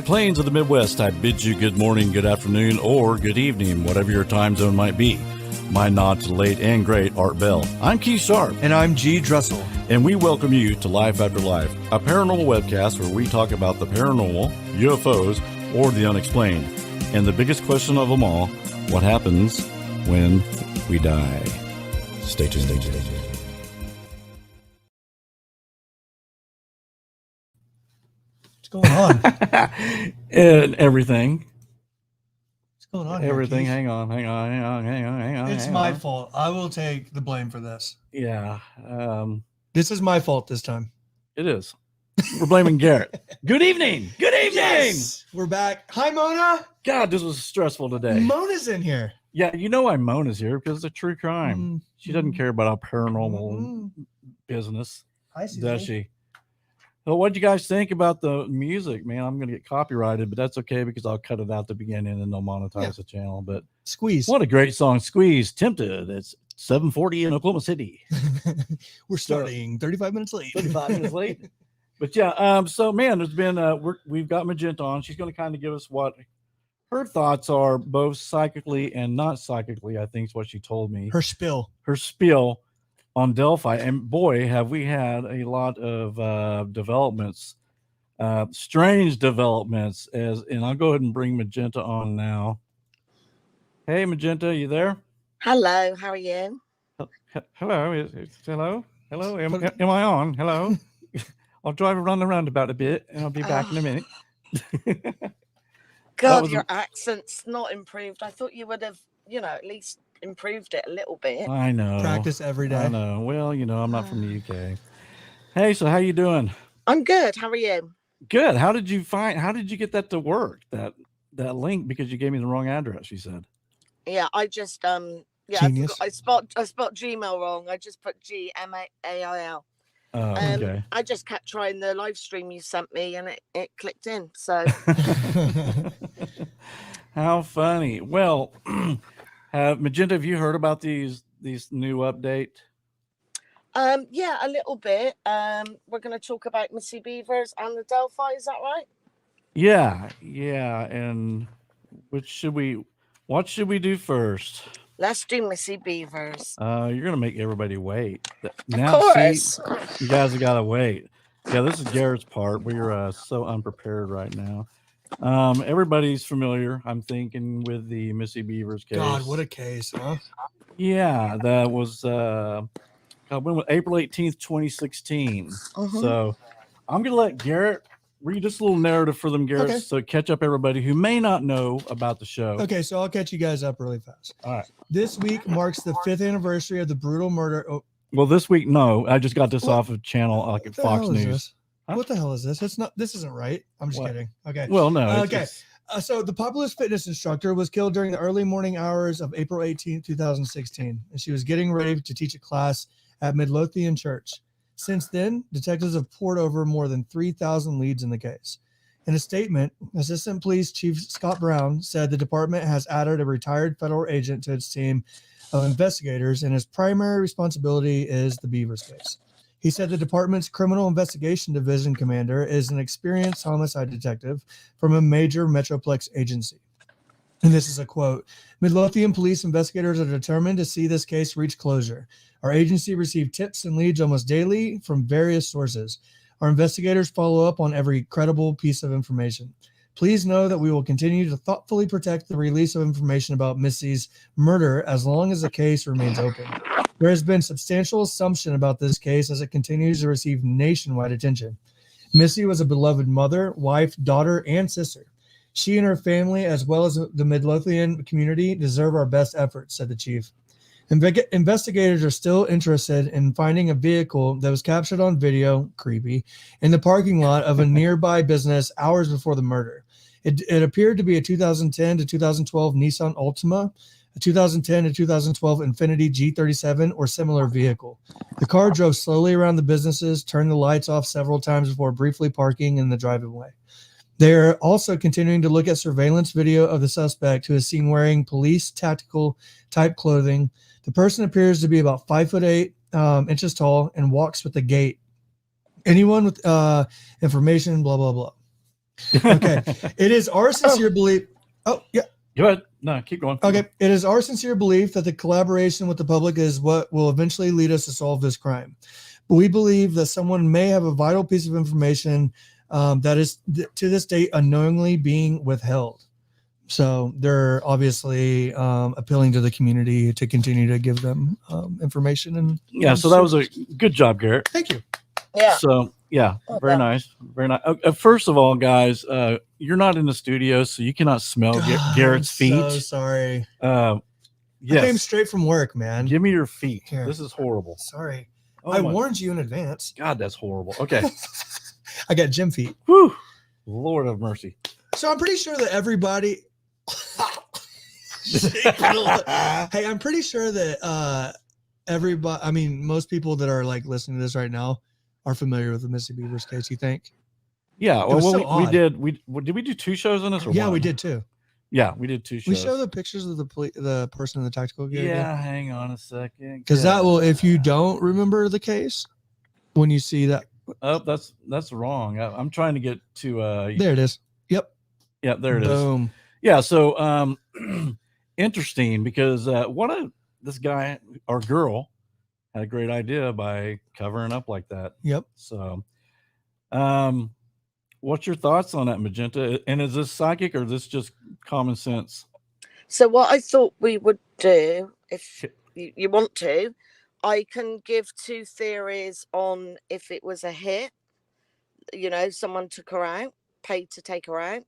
High plains of the Midwest, I bid you good morning, good afternoon, or good evening, whatever your time zone might be. My nod to the late and great Art Bell. I'm Keith Sharp. And I'm G. Dressel. And we welcome you to Life After Life, a paranormal webcast where we talk about the paranormal, UFOs, or the unexplained. And the biggest question of them all, what happens when we die? Stay tuned. What's going on? And everything. What's going on? Everything. Here, Hang on. it's my fault. I will take the blame for this. Yeah. This is my fault this time. It is. We're blaming Garrett. Good evening. Good evening. Yes, we're back. Hi, Mona. God, this was stressful today. Mona's in here. Yeah, you know why Mona's here because it's a true crime. She doesn't care about our paranormal business, Hi, Susan. does she? So what'd you guys think about the music, man? I'm going to get copyrighted, but that's okay because I'll cut it out at the beginning and they'll monetize the channel. But Squeeze. What a great song. Squeeze, Tempted. It's 7:40 in Oklahoma City. We're starting 35 minutes late. 35 minutes late. But yeah, so man, there's been we've got Magenta on. She's going to kind of give us what her thoughts are, both psychically and not psychically, I think is what she told me. Her spiel on Delphi. And boy, have we had a lot of developments, strange developments. And I'll go ahead and bring Magenta on now. Hey, Magenta, you there? Hello, how are you? Hello, hello. Am I on? Hello. I'll drive around the roundabout a bit, and I'll be back in a minute. God, your accent's not improved. I thought you would have, at least improved it a little bit. I know. Practice every day. I know. Well, I'm not from the UK. Hey, so how you doing? I'm good. How are you? Good. How did you get that to work? That link, because you gave me the wrong address, you said. Yeah, I just Genius. I spelled Gmail wrong. I just put Gmail. Oh, okay. I just kept trying the live stream you sent me and it clicked in. So how funny. Well, Magenta, have you heard about these new update? Yeah, a little bit. We're gonna talk about Missy Beevers and the Delphi, is that right? Yeah. And what should we do first? Let's do Missy Beevers. You're gonna make everybody wait. Now, of course. See, you guys have got to wait. Yeah, this is Garrett's part. We're so unprepared right now. Everybody's familiar, I'm thinking, with the Missy Beevers case. God, what a case, huh? Yeah, that was April 18th, 2016. So I'm gonna let Garrett read just a little narrative for them, Garrett, so catch up everybody who may not know about the show. Okay, so I'll catch you guys up really fast. All right. This week marks the 5th anniversary of the brutal murder. Well, this week, no. I just got this off of channel like at Fox News. Huh? What the hell is this? This isn't right. I'm just kidding. Okay. Well, no. Okay. So the populist fitness instructor was killed during the early morning hours of April 18th, 2016, and she was getting ready to teach a class at Midlothian Church. Since then, detectives have poured over more than 3,000 leads in the case. In a statement, Assistant Police Chief Scott Brown said the department has added a retired federal agent to its team of investigators, and his primary responsibility is the Beevers case. He said the department's Criminal Investigation Division commander is an experienced homicide detective from a major Metroplex agency. And this is a quote: Midlothian police investigators are determined to see this case reach closure. Our agency received tips and leads almost daily from various sources. Our investigators follow up on every credible piece of information. Please know that we will continue to thoughtfully protect the release of information about Missy's murder as long as the case remains open. There has been substantial assumption about this case as it continues to receive nationwide attention. Missy was a beloved mother, wife, daughter, and sister. She and her family, as well as the Midlothian community, deserve our best efforts, said the chief. Investigators are still interested in finding a vehicle that was captured on video, creepy, in the parking lot of a nearby business hours before the murder. It appeared to be a 2010 to 2012 Nissan Altima, a 2010 to 2012 Infiniti G37 or similar vehicle. The car drove slowly around the businesses, turned the lights off several times before briefly parking in the driveway. They are also continuing to look at surveillance video of the suspect, who is seen wearing police tactical type clothing. The person appears to be about 5'8" inches tall and walks with a gait. Anyone with information, blah, blah, blah. Okay. It is our sincere belief. Oh, yeah. Go ahead. No, keep going. Okay. It is our sincere belief that the collaboration with the public is what will eventually lead us to solve this crime. But we believe that someone may have a vital piece of information that is to this date unknowingly being withheld. So they're obviously appealing to the community to continue to give them information. And Yeah, so that was a good job, Garrett. Thank you. Yeah. So, yeah, very nice. Very nice. First of all, guys, you're not in the studio, so you cannot smell Garrett's feet. So sorry. Yes. I came straight from work, man. Give me your feet. Here. This is horrible. Sorry. Oh, I warned you in advance. God, that's horrible. Okay. I got gym feet. Whew. Lord have mercy. So I'm pretty sure that everybody. Hey, I'm pretty sure that everybody. I mean, most people that are like listening to this right now are familiar with the Missy Beevers case. You think? Yeah. It was Well, so we odd. did. Did we do 2 shows on this? Or Yeah, one? we did too. Yeah, we did 2 shows. We show the pictures of the person in the tactical gear. Yeah, hang on a second. Because that will, if you don't remember the case, when you see that. Oh, that's wrong. I'm trying to get to. There it is. Yep. Yeah, there it is. Boom. Yeah. So, interesting because this guy or girl had a great idea by covering up like that. Yep. So, what's your thoughts on that, Magenta? And is this psychic or is this just common sense? So what I thought we would do, if you want to, I can give 2 theories on if it was a hit, someone took her out, paid to take her out,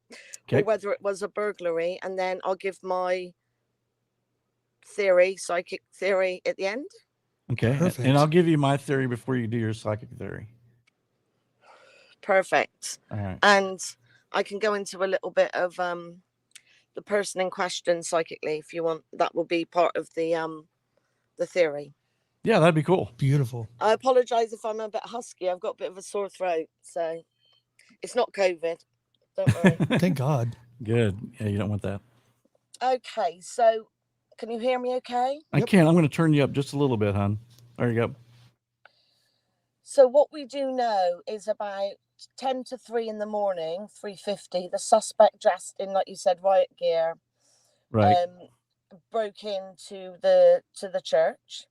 or whether it was a burglary, and then I'll give my psychic theory at the end. Okay. Perfect. And I'll give you my theory before you do your psychic theory. Perfect. All right. And I can go into a little bit of the person in question psychically if you want. That will be part of the theory. Yeah, that'd be cool. Beautiful. I apologize if I'm a bit husky. I've got a bit of a sore throat, so it's not COVID. Don't worry. Thank God. Good. Yeah, you don't want that. Okay, so can you hear me okay? I can. I'm going to turn you up just a little bit, hon. There you go. So what we do know is about 10 to 3 in the morning, 3:50, the suspect dressed in, like you said, riot gear, right, broke into the church.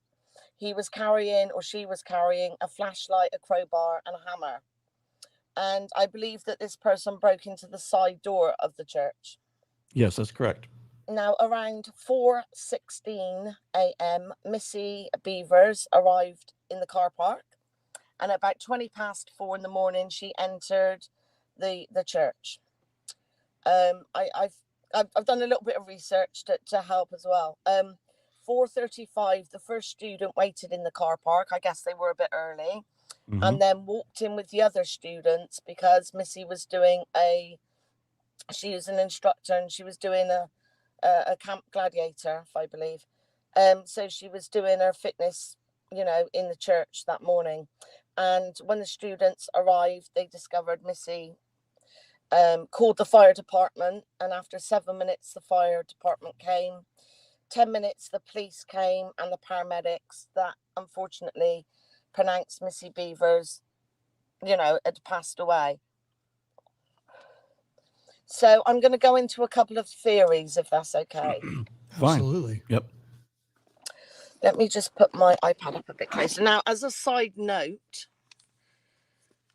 He was carrying, or she was carrying, a flashlight, a crowbar, and a hammer. And I believe that this person broke into the side door of the church. Yes, that's correct. Now, around 4:16 a.m., Missy Beevers arrived in the car park. And about 20 past 4 in the morning, she entered the church. I've done a little bit of research to help as well. 4:35, the first student waited in the car park. I guess they were a bit early. Mm-hmm. And then walked in with the other students because Missy was doing she was an instructor and she was doing a Camp Gladiator, I believe. So she was doing her fitness, in the church that morning. And when the students arrived, they discovered Missy called the fire department. And after 7 minutes, the fire department came. 10 minutes, the police came and the paramedics that unfortunately pronounced Missy Beevers, had passed away. So I'm going to go into a couple of theories, if that's okay. Absolutely. Yep. Let me just put my iPad up a bit closer. Now, as a side note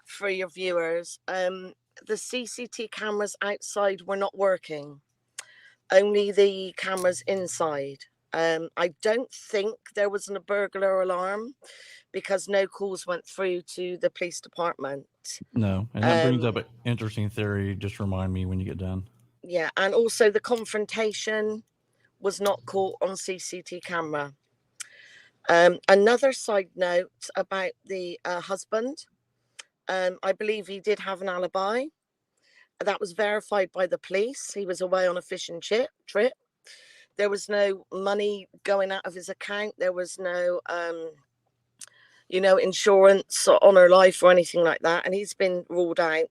for your viewers, the CCTV cameras outside were not working. Only the cameras inside. I don't think there was a burglar alarm because no calls went through to the police department. No, and that brings up an interesting theory. Just remind me when you get done. Yeah, and also the confrontation was not caught on CCTV camera. Another side note about the husband. I believe he did have an alibi. That was verified by the police. He was away on a fishing trip. There was no money going out of his account. There was no, insurance on her life or anything like that. And he's been ruled out.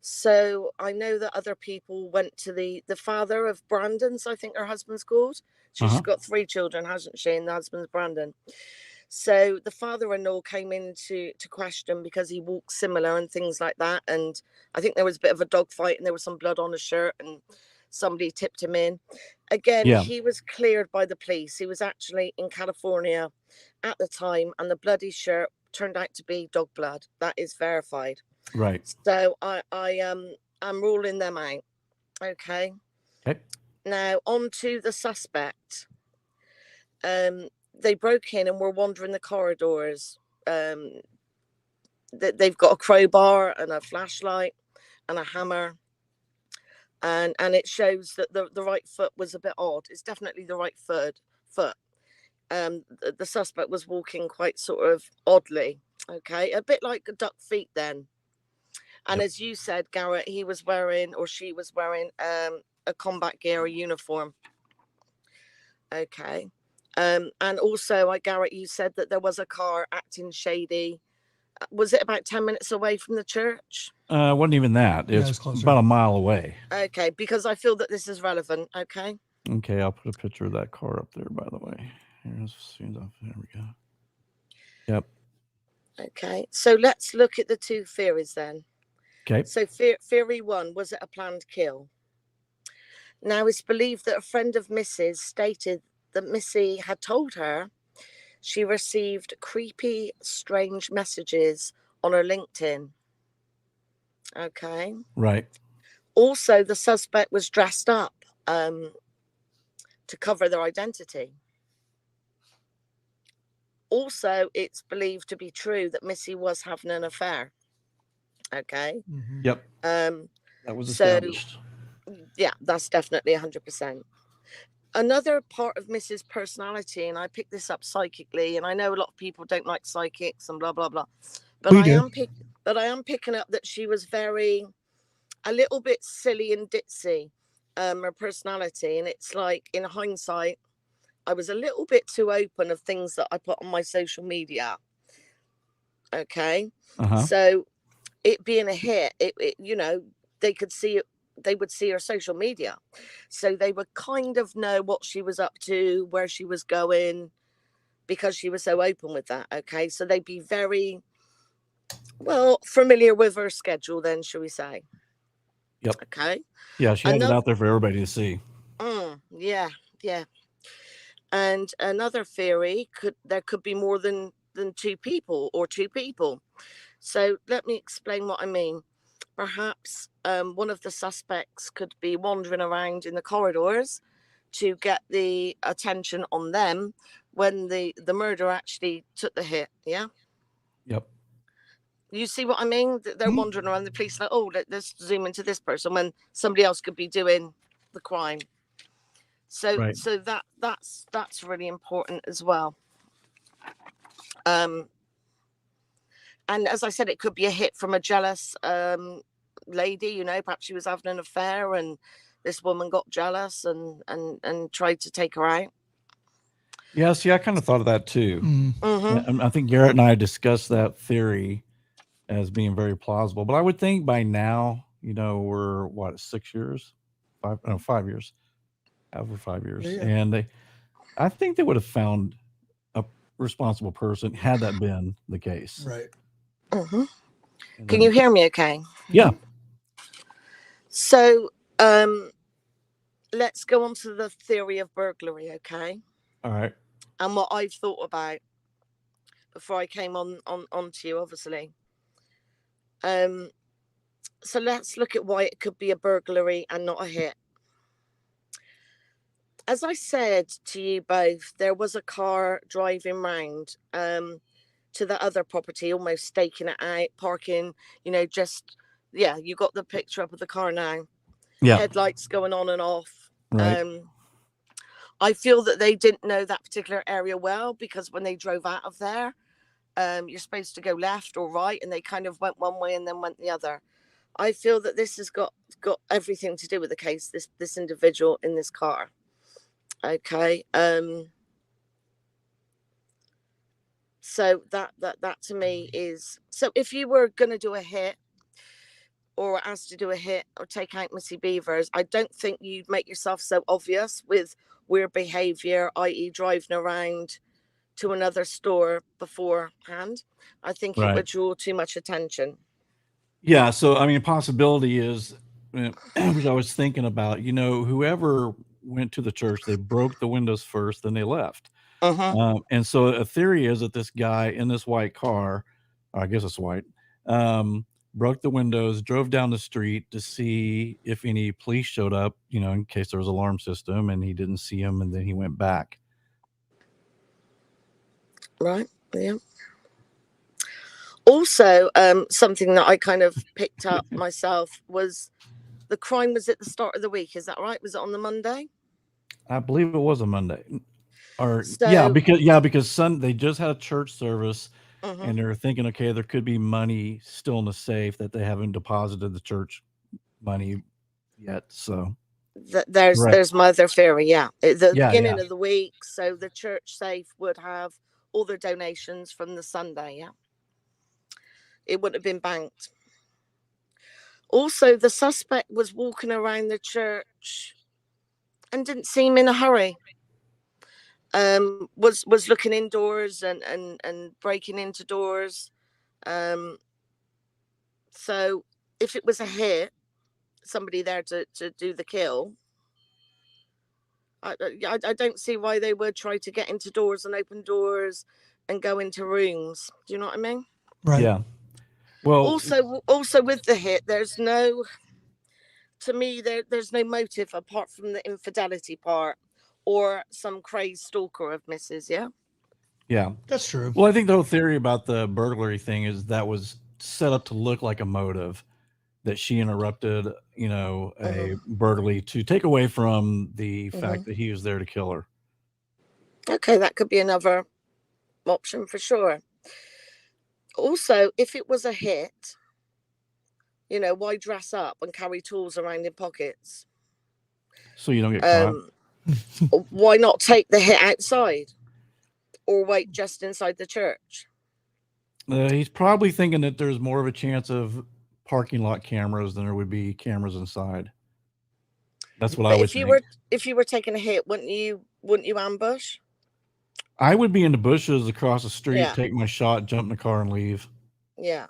So I know that other people went to the father of Brandon's, I think her husband's called. She's got 3 children, hasn't she? And the husband's Brandon. So the father-in-law came in to question because he walked similar and things like that. And I think there was a bit of a dogfight and there was some blood on his shirt and somebody tipped him in. Again, Yeah. he was cleared by the police. He was actually in California at the time, and the bloody shirt turned out to be dog blood. That is verified. Right. So I'm ruling them out. Okay. Okay. Now on to the suspect. They broke in and were wandering the corridors. They've got a crowbar and a flashlight and a hammer. And it shows that the right foot was a bit odd. It's definitely the right foot. The suspect was walking quite sort of oddly. Okay, a bit like duck feet then. And as you said, Garrett, he was wearing, or she was wearing, a combat gear, a uniform. Okay. And also, Garrett, you said that there was a car acting shady. Was it about 10 minutes away from the church? It wasn't even that. Yeah, It's it's closer. about a mile away. Okay, because I feel that this is relevant. Okay. Okay, I'll put a picture of that car up there, by the way. There we go. Yep. Okay, so let's look at the two theories then. Okay. So theory one, was it a planned kill? Now it's believed that a friend of Missy's stated that Missy had told her she received creepy, strange messages on her LinkedIn. Okay. Right. Also, the suspect was dressed up to cover their identity. Also, it's believed to be true that Missy was having an affair. Okay. Mm-hmm. Yep. That was established. Yeah, that's definitely 100%. Another part of Missy's personality, and I picked this up psychically, and I know a lot of people don't like psychics and blah blah blah, but I am picking up that she was a little bit silly and ditzy, her personality, and it's like in hindsight, I was a little bit too open of things that I put on my social media. Okay. So it being a hit, it you know, they could see it, they would see her social media, so they would kind of know what she was up to, where she was going, because she was so open with that. Okay, so they'd be very well familiar with her schedule then, shall we say. Yep. Okay. Yeah, she had it out there for everybody to see. Yeah. And another theory, there could be more than two people. So let me explain what I mean. Perhaps one of the suspects could be wandering around in the corridors to get the attention on them when the murderer actually took the hit. Yeah. Yep. You see what I mean? They're wandering around, the police like, oh, let's zoom into this person when somebody else could be doing the crime. So that's really important as well. And as I said, it could be a hit from a jealous lady, you know, perhaps she was having an affair and this woman got jealous and tried to take her out. Yeah, see, I kind of thought of that too. Mm-hmm. I think Garrett and I discussed that theory as being very plausible, but I would think by now, you know, we're what, 6 years, 5 years, over 5 years. Yeah. And I think they would have found a responsible person had that been the case. Right. Mm-hmm. Can you hear me okay? Yeah. So let's go on to the theory of burglary, okay? All right. And what I've thought about before I came on to you, obviously. So let's look at why it could be a burglary and not a hit. As I said to you both, there was a car driving round to the other property, almost staking it out, parking, you know, you got the picture up of the car now. Yeah. Headlights going on and off. Right. I feel that they didn't know that particular area well, because when they drove out of there, you're supposed to go left or right, and they kind of went one way and then went the other. I feel that this has got everything to do with the case, this individual in this car. Okay. So that to me is, so if you were going to do a hit or asked to do a hit or take out Missy Beevers, I don't think you'd make yourself so obvious with weird behavior, i.e. driving around to another store beforehand. I think it would draw too much attention. Yeah. So, I mean, possibility is, which I was thinking about, whoever went to the church, they broke the windows first, then they left. And so a theory is that this guy in this white car, I guess it's white, broke the windows, drove down the street to see if any police showed up, in case there was an alarm system, and he didn't see them, and then he went back. Right. Yeah. Also, something that I kind of picked up myself was the crime was at the start of the week. Is that right? Was it on the Monday? I believe it was a Monday. Because they just had a church service, and they're thinking, okay, there could be money still in the safe that they haven't deposited the church money yet. So there's my other theory. Yeah, the beginning of the week, so the church safe would have all their donations from the Sunday. Yeah, it would have been banked. Also, the suspect was walking around the church and didn't seem in a hurry. Was looking indoors and breaking into doors. So if it was a hit, somebody there to do the kill, I don't see why they would try to get into doors and open doors and go into rooms. Do you know what I mean? Right. Yeah. Well, also with the hit, there's no motive apart from the infidelity part. Or some crazed stalker of Mrs. Yeah, that's true. Well, I think the whole theory about the burglary thing is that was set up to look like a motive, that she interrupted, a burglary to take away from the fact that he was there to kill her. Okay, that could be another option for sure. Also, if it was a hit, why dress up and carry tools around in pockets? So you don't get caught. Why not take the hit outside or wait just inside the church? He's probably thinking that there's more of a chance of parking lot cameras than there would be cameras inside. That's what I would think. If you were taking a hit, wouldn't you ambush? I would be in the bushes across the street, take my shot, jump in the car, and leave. Yeah,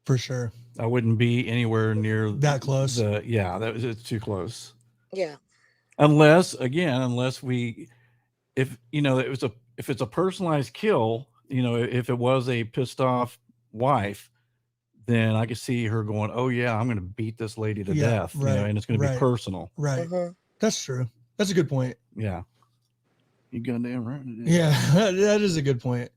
for sure. I wouldn't be anywhere near that close. It's too close. Yeah. Unless if it's a personalized kill, if it was a pissed off wife, then I could see her going, oh yeah, I'm going to beat this lady to death, and it's going to be personal. Right. That's true. That's a good point. Yeah. You goddamn right. Yeah, that is a good point.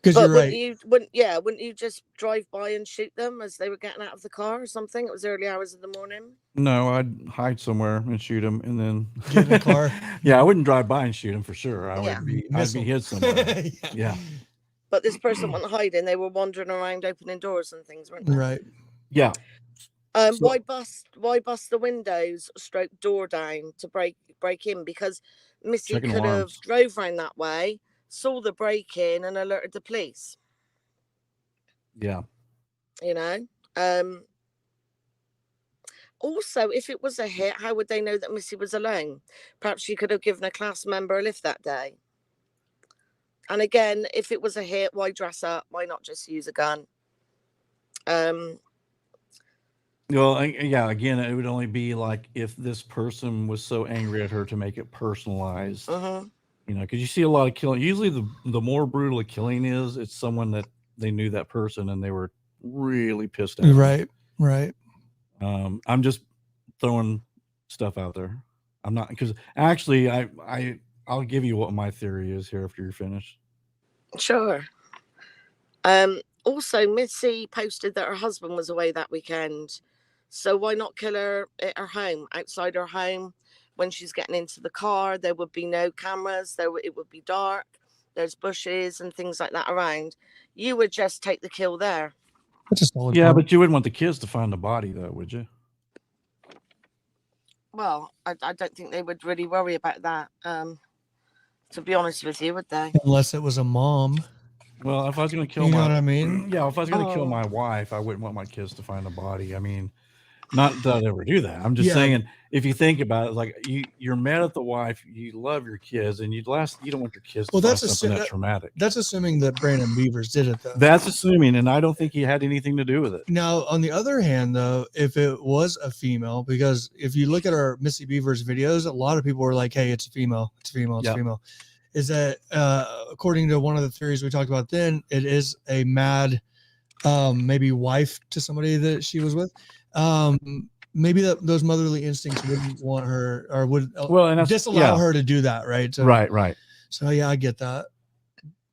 Because you're right. Wouldn't you just drive by and shoot them as they were getting out of the car or something? It was early hours of the morning. No, I'd hide somewhere and shoot them, and then get in the car. Yeah, I wouldn't drive by and shoot them for sure. I'd be hid somewhere. Yeah. But this person wasn't hiding; they were wandering around, opening doors and things, weren't they? Right. Yeah. Why bust the windows, stroke door down to break in? Because Missy could have drove around that way, saw the break-in and alerted the police. Yeah. Also, if it was a hit, how would they know that Missy was alone? Perhaps she could have given a class member a lift that day. And again, if it was a hit, why dress up? Why not just use a gun? Well, yeah, again, it would only be like if this person was so angry at her to make it personalized. Because you see a lot of killing. Usually the more brutal a killing is, it's someone that they knew that person and they were really pissed at. Right. I'm just throwing stuff out there. I'm not, because actually I'll give you what my theory is here after you're finished. Sure. Also, Missy posted that her husband was away that weekend. So why not kill her at her home, outside her home? When she's getting into the car, there would be no cameras. It would be dark. There's bushes and things like that around. You would just take the kill there. Yeah, but you wouldn't want the kids to find the body, though, would you? Well, I don't think they would really worry about that. To be honest with you, would they? Unless it was a mom. Well, if I was going to kill know what I mean? Yeah, if I was going to kill my wife, I wouldn't want my kids to find the body. I mean, Not that I'd ever do that. I'm just Yeah. saying, if you think about it, like you're mad at the wife, you love your kids, and you don't want your kids to Well, find that's something that traumatic. That's assuming that Brandon Beevers did it, though. That's assuming, and I don't think he had anything to do with it. Now, on the other hand, though, if it was a female, because if you look at our Missy Beevers videos, a lot of people were like, "Hey, it's a female. It's a female. It's a female." Is that according to one of the theories we talked about then, it is a mad maybe wife to somebody that she was with. Maybe those motherly instincts wouldn't want her, or would disallow her to do that, right? So, right. So yeah, I get that.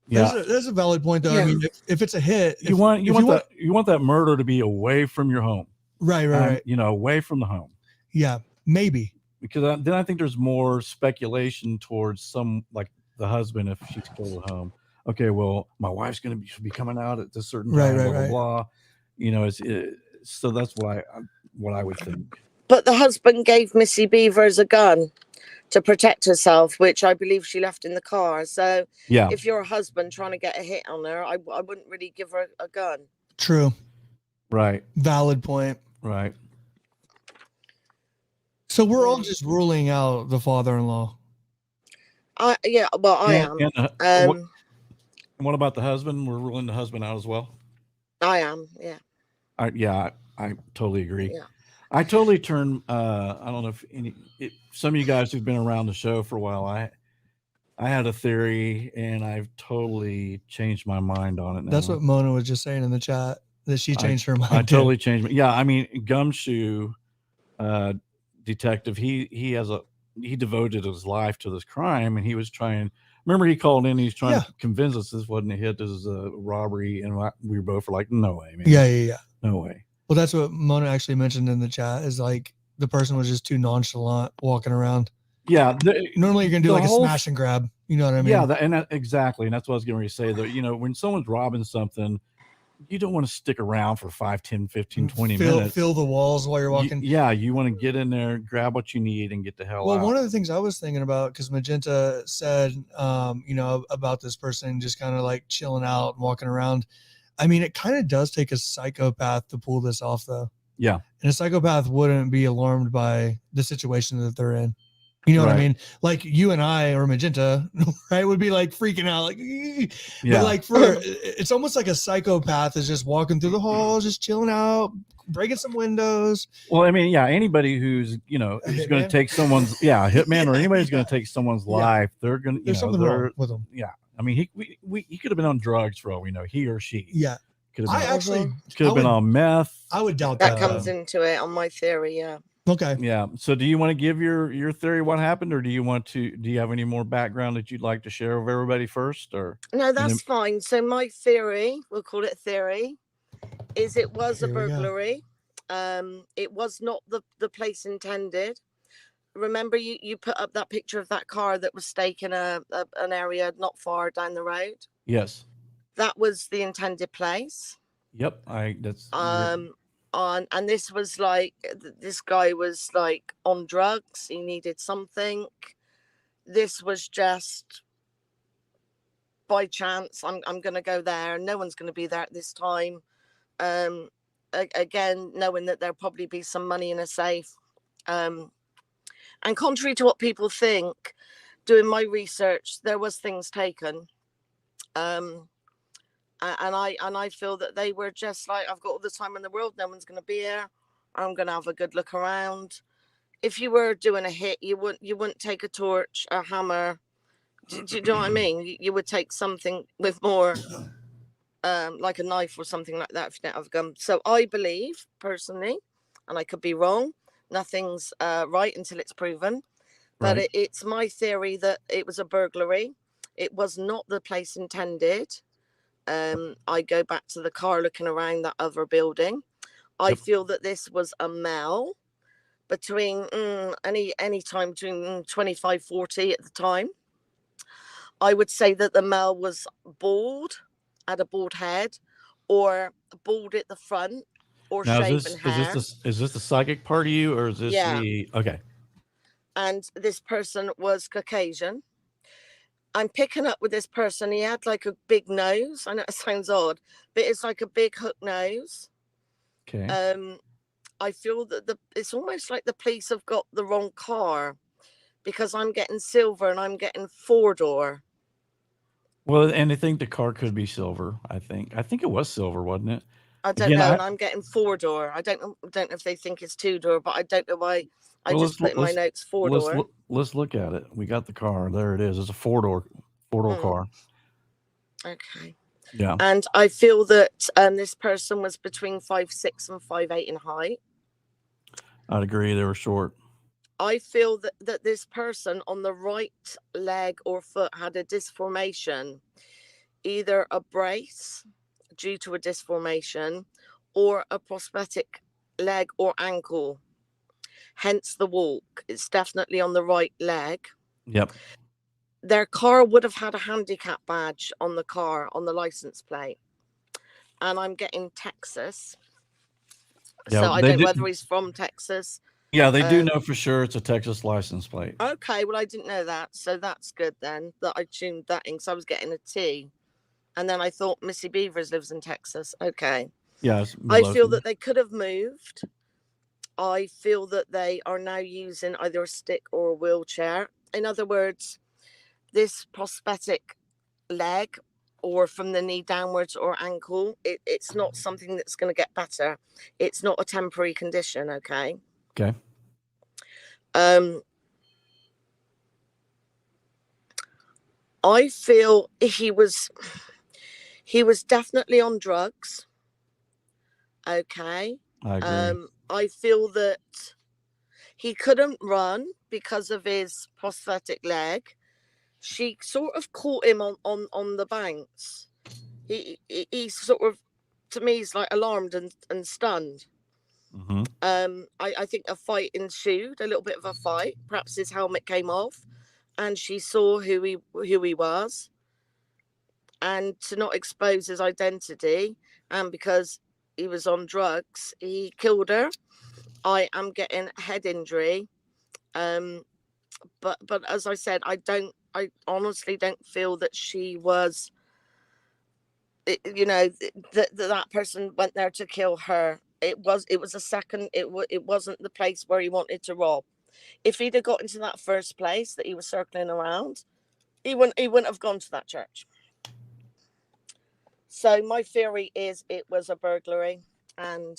Yeah, there's a valid point though. Yeah. I mean, if it's a hit, you want that murder to be away from your home, right. Away from the home. Yeah, maybe, because then I think there's more speculation towards some, like the husband, if she's killed at home. Okay, well, my wife's going to be coming out at this certain time, blah, blah. So that's what I would think. But the husband gave Missy Beevers a gun to protect herself, which I believe she left in the car. So if you're a husband trying to get a hit on her, I wouldn't really give her a gun. True. Right. Valid point. Right. So we're all just ruling out the father-in-law. I am. And what about the husband? We're ruling the husband out as well. I am. Yeah. I totally agree. Yeah. I totally turn. I don't know if some of you guys who've been around the show for a while. I had a theory, and I've totally changed my mind on it now. That's what Mona was just saying in the chat, that she changed her mind. I totally changed. Yeah, I mean, Gumshoe detective. He devoted his life to this crime, and he was trying. Remember, he called in. He's trying to convince us this wasn't a hit. This is a robbery, and we were both like, "No way, man." Yeah. No way. Well, that's what Mona actually mentioned in the chat. Is like the person was just too nonchalant walking around. Yeah. Normally, you're gonna do like a smash and grab. You know what I mean? Yeah, exactly, and that's what I was going to say. That when someone's robbing something, you don't want to stick around for 5, 10, 15, 20 minutes. Feel the walls while you're walking. You want to get in there, grab what you need, and get the hell out. Well, one of the things I was thinking about, because Magenta said, about this person just kind of like chilling out and walking around. I mean, it kind of does take a psychopath to pull this off, though. Yeah. And a psychopath wouldn't be alarmed by the situation that they're in. You know what I mean? Like you and I, or Magenta, right, would be like freaking out, like, but like it's almost like a psychopath is just walking through the halls, just chilling out, breaking some windows. Well, I mean, anybody who's who's going to take someone's hitman or anybody who's going to take someone's life, they're going to there's something wrong with them. Yeah, I mean, he could have been on drugs for all we know, he or she. Yeah. Could have been on meth. I would doubt that comes into it on my theory. Yeah. Okay. Yeah. So do you want to give your theory what happened, or do you have any more background that you'd like to share with everybody first, or? No, that's fine. So my theory, we'll call it theory, is it was a burglary. It was not the place intended. Remember you put up that picture of that car that was staking an area not far down the road? Yes. That was the intended place. Yep. And this was like, this guy was like on drugs. He needed something. This was just by chance. I'm going to go there. No one's going to be there at this time. Again, knowing that there'll probably be some money in a safe. And contrary to what people think, doing my research, there was things taken. And I feel that they were just like, I've got all the time in the world. No one's going to be here. I'm going to have a good look around. If you were doing a hit, you wouldn't take a torch, a hammer. Do you know what I mean? You would take something with more, like a knife or something like that if you don't have a gun. So I believe, personally, and I could be wrong, nothing's right until it's proven, but it's my theory that it was a burglary. It was not the place intended. I go back to the car looking around that other building. I feel that this was a male between any time between 25, 40 at the time. I would say that the male was bald, had a bald head, or bald at the front, or now, shaven hair. Is this the psychic part of you, or is this okay? And this person was Caucasian. I'm picking up with this person. He had like a big nose. I know it sounds odd, but it's like a big hook nose. Okay. I feel that it's almost like the police have got the wrong car, because I'm getting silver and I'm getting 4-door. Well, and I think the car could be silver. I think it was silver, wasn't it? I don't know, and I'm getting 4-door. I don't know if they think it's 2-door, but I don't know why. I just put in my notes 4-door. Let's look at it. We got the car. There it is. It's a 4-door car. Okay. Yeah. And I feel that this person was between 5'6" and 5'8" in height. I'd agree. They were short. I feel that this person on the right leg or foot had a disformation, either a brace due to a disformation or a prosthetic leg or ankle. Hence the walk. It's definitely on the right leg. Yep. Their car would have had a handicap badge on the car, on the license plate. And I'm getting Texas. Yeah, so I don't know whether he's from Texas. Yeah, they do know for sure it's a Texas license plate. Okay, well, I didn't know that. So that's good then that I tuned that in, because I was getting a T. And then I thought Missy Beevers lives in Texas. Okay. Yeah. I feel that they could have moved. I feel that they are now using either a stick or a wheelchair. In other words, this prosthetic leg or from the knee downwards or ankle, it's not something that's going to get better. It's not a temporary condition, okay? Okay. I feel he was definitely on drugs. Okay. I agree. I feel that he couldn't run because of his prosthetic leg. She sort of caught him on the banks. He sort of, to me, he's like alarmed and stunned. Mm-hmm. I think a fight ensued, a little bit of a fight. Perhaps his helmet came off, and she saw who he was, and to not expose his identity, and because he was on drugs, he killed her. I am getting head injury, but as I said, I honestly don't feel that she was, that person went there to kill her. It was a second. It wasn't the place where he wanted to rob. If he'd have got into that first place that he was circling around, he wouldn't have gone to that church. So my theory is it was a burglary, and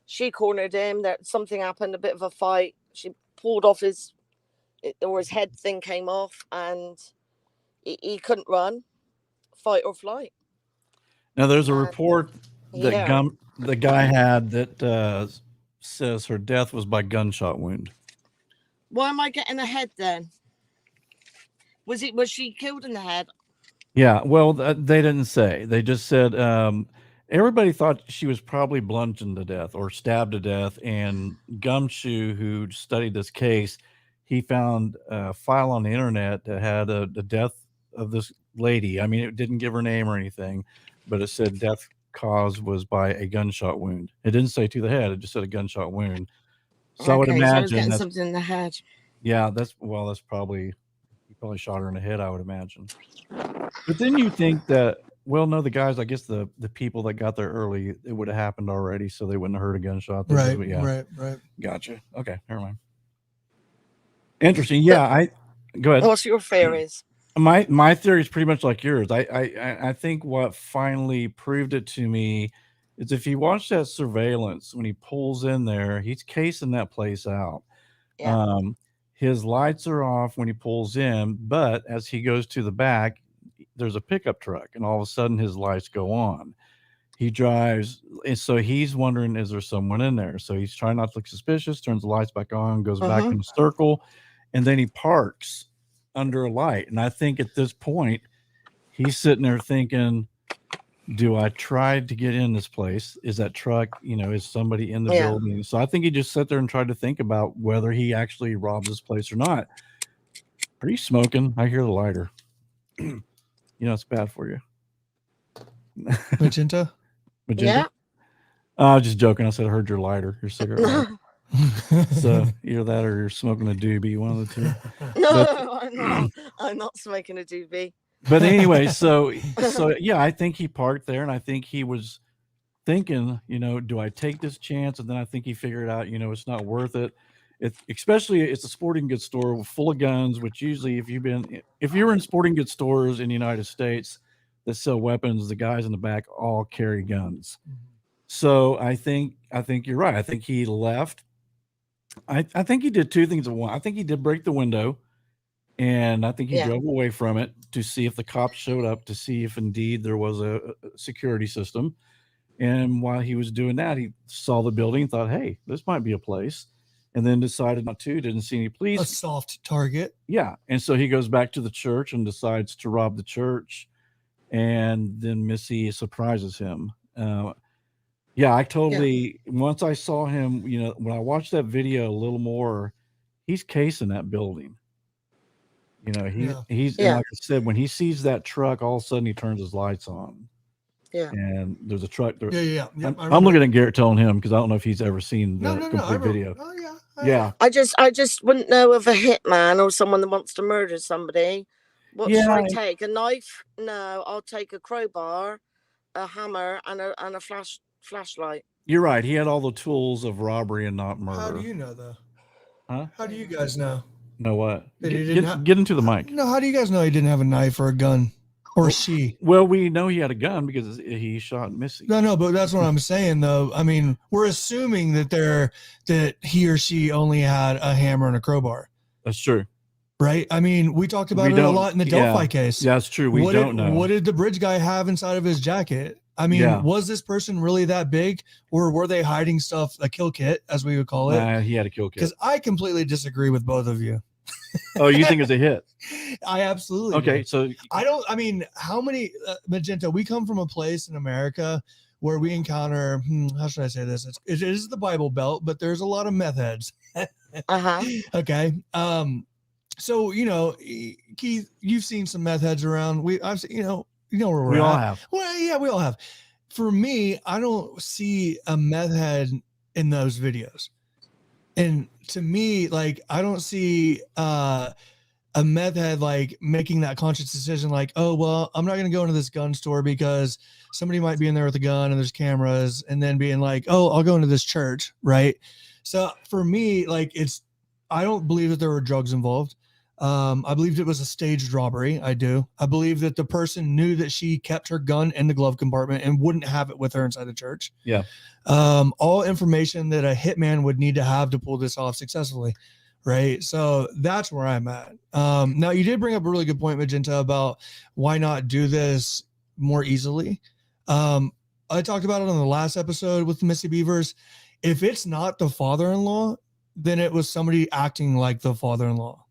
she cornered him. That something happened, a bit of a fight. She pulled off his head thing came off, and he couldn't run, fight or flight. Now there's a report that the guy had that says her death was by gunshot wound. Why am I getting a head then? Was she killed in the head? Yeah, well, they didn't say. They just said everybody thought she was probably bludgeoned to death or stabbed to death. And Gumshoe, who studied this case, he found a file on the internet that had the death of this lady. I mean, it didn't give her name or anything, but it said death cause was by a gunshot wound. It didn't say to the head. It just said a gunshot wound. So I would imagine that's something in the head. Yeah, that's probably, he probably shot her in the head, I would imagine. But then you think that, well, no, the guys, I guess the people that got there early, it would have happened already, so they wouldn't have heard a gunshot. Right. Gotcha. Okay, never mind. Interesting. Yeah, go ahead. What's your theories? My theory is pretty much like yours. I think what finally proved it to me is if you watch that surveillance, when he pulls in there, he's casing that place out. Yeah. His lights are off when he pulls in, but as he goes to the back, there's a pickup truck, and all of a sudden his lights go on. He drives, and so he's wondering, is there someone in there? So he's trying not to look suspicious, turns the lights back on, goes back in a circle, and then he parks under a light. And I think at this point, he's sitting there thinking, do I try to get in this place? Is that truck, is somebody in the building? So I think he just sat there and tried to think about whether he actually robbed this place or not. Are you smoking? I hear the lighter. It's bad for you. Magenta? Yeah. I was just joking. I said I heard your lighter, your cigarette lighter. So either that or you're smoking a doobie, one of the two. No, I'm not smoking a doobie. But anyway, so yeah, I think he parked there, and I think he was thinking, do I take this chance? And then I think he figured out, it's not worth it. Especially it's a sporting goods store full of guns, which usually if you're in sporting goods stores in the United States that sell weapons, the guys in the back all carry guns. So I think you're right. I think he left. I think he did two things at once. I think he did break the window, and I think he drove away from it to see if the cops showed up, to see if indeed there was a security system. And while he was doing that, he saw the building and thought, hey, this might be a place, and then decided not to, didn't see any police. A soft target. Yeah. And so he goes back to the church and decides to rob the church, and then Missy surprises him. I totally, once I saw him, when I watched that video a little more, he's casing that building. He's like I said, when he sees that truck, all of a sudden he turns his lights on. Yeah. And there's a truck there. Yeah. I'm looking at Garrett telling him, because I don't know if he's ever seen the complete video. Oh, yeah. Yeah. I just wouldn't know of a hitman or someone that wants to murder somebody. What should I take? A knife? No, I'll take a crowbar, a hammer, and a flashlight. You're right. He had all the tools of robbery and not murder. How do you know, though? Huh? How do you guys know? Know what? Get into the mic. No, how do you guys know he didn't have a knife or a gun? Or she? Well, we know he had a gun because he shot Missy. No, but that's what I'm saying, though. I mean, we're assuming that he or she only had a hammer and a crowbar. That's true. Right? I mean, we talked about it a lot in the Delphi case. Yeah, that's true. We don't know. What did the bridge guy have inside of his jacket? I mean, was this person really that big, or were they hiding stuff, a kill kit, as we would call it? He had a kill kit. Because I completely disagree with both of you. Oh, you think it's a hit? I absolutely okay. do. So I mean, how many Magenta? We come from a place in America where we encounter. How should I say this? It is the Bible Belt, but there's a lot of meth heads. Okay. So Keith, you've seen some meth heads around. I've seen, where we're we at. all have. Well, yeah, we all have. For me, I don't see a meth head in those videos. And to me, like, I don't see a meth head like making that conscious decision, like, oh, well, I'm not going to go into this gun store because somebody might be in there with a gun and there's cameras, and then being like, oh, I'll go into this church. Right. So for me, like, I don't believe that there were drugs involved. I believed it was a staged robbery. I do. I believe that the person knew that she kept her gun in the glove compartment and wouldn't have it with her inside the church. Yeah. All information that a hitman would need to have to pull this off successfully. Right. So that's where I'm at. Now, you did bring up a really good point, Magenta, about why not do this more easily. I talked about it on the last episode with Missy Beevers. If it's not the father-in-law, then it was somebody acting like the father-in-law.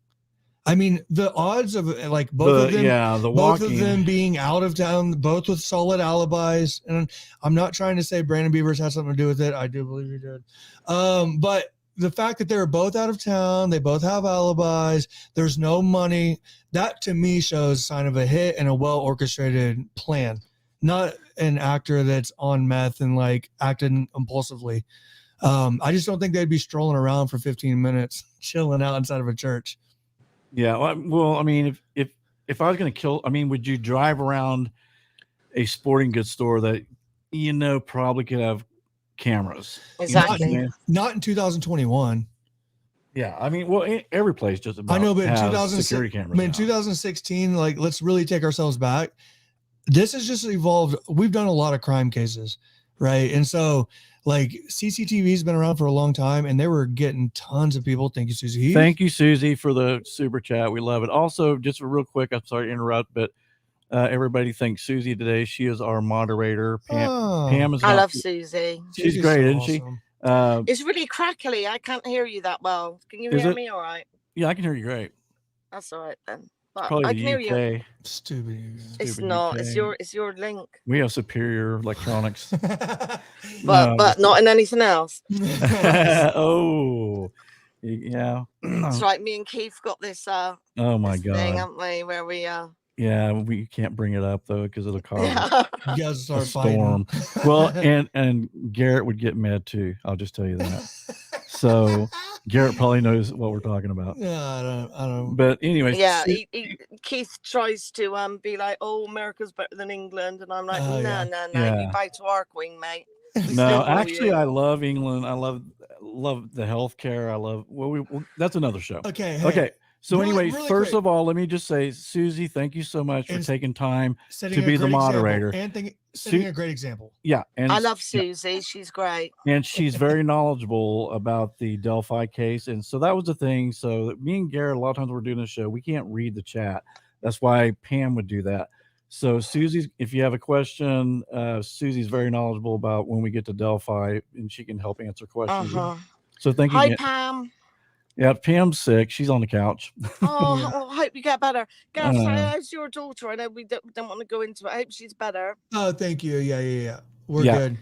I mean, the odds of like both of them being out of town, both with solid alibis. And I'm not trying to say Brandon Beavers had something to do with it. I do believe he did. But the fact that they were both out of town, they both have alibis, there's no money, that to me shows a sign of a hit and a well-orchestrated plan, not an actor that's on meth and like acting impulsively. I just don't think they'd be strolling around for 15 minutes, chilling out inside of a church. Yeah. Well, I mean, if I was going to kill, I mean, would you drive around a sporting goods store that, probably could have cameras? Exactly. Not in 2021. Yeah. I mean, well, every place just about. I know, but in security cameras. In 2016, like, let's really take ourselves back. This has just evolved. We've done a lot of crime cases, right? And so, like, CCTV has been around for a long time, and they were getting tons of people. Thank you, Susie. Thank you, Susie, for the super chat. We love it. Also, just real quick, I'm sorry to interrupt, but everybody thanks Susie today. She is our moderator. Pam is. I love Susie. She's great, isn't she? It's really crackly. I can't hear you that well. Can you hear me all right? Yeah, I can hear you great. That's all right then. But probably I can hear you. Stupid. It's not. UK. It's your link. We have superior electronics. but not in anything else. Oh, yeah. That's right. Me and Keith got this. Oh my God. Thing, haven't we? Where we Yeah, we can't bring it up though because it'll cause you guys start storm. fighting. Well, and Garrett would get mad too. I'll just tell you that. So Garrett probably knows what we're talking about. Yeah, I don't. But anyway, yeah, Keith tries to be like, "Oh, America's better than England," and I'm like, "No, you bow to our queen, mate." No, Still actually, you. I love England. I love the healthcare. I love that's another show. Okay. Hey, Okay. So anyway, really first quick. of all, let me just say, Susie, thank you so much for And taking time setting to a be the great moderator. example and setting a great example. Yeah, and I love Susie. She's great. and she's very knowledgeable about the Delphi case. And so that was the thing. So me and Garrett, a lot of times we're doing this show, we can't read the chat. That's why Pam would do that. So Susie, if you have a question, Susie's very knowledgeable about when we get to Delphi, and she can help answer questions. So thank you. Hi, Pam. Yeah, Pam's sick. She's on the couch. Oh, Yeah. well, I hope you get better. Gareth, how's your daughter? I know we don't want to go into it. I hope she's better. Oh, thank you. Yeah. We're good.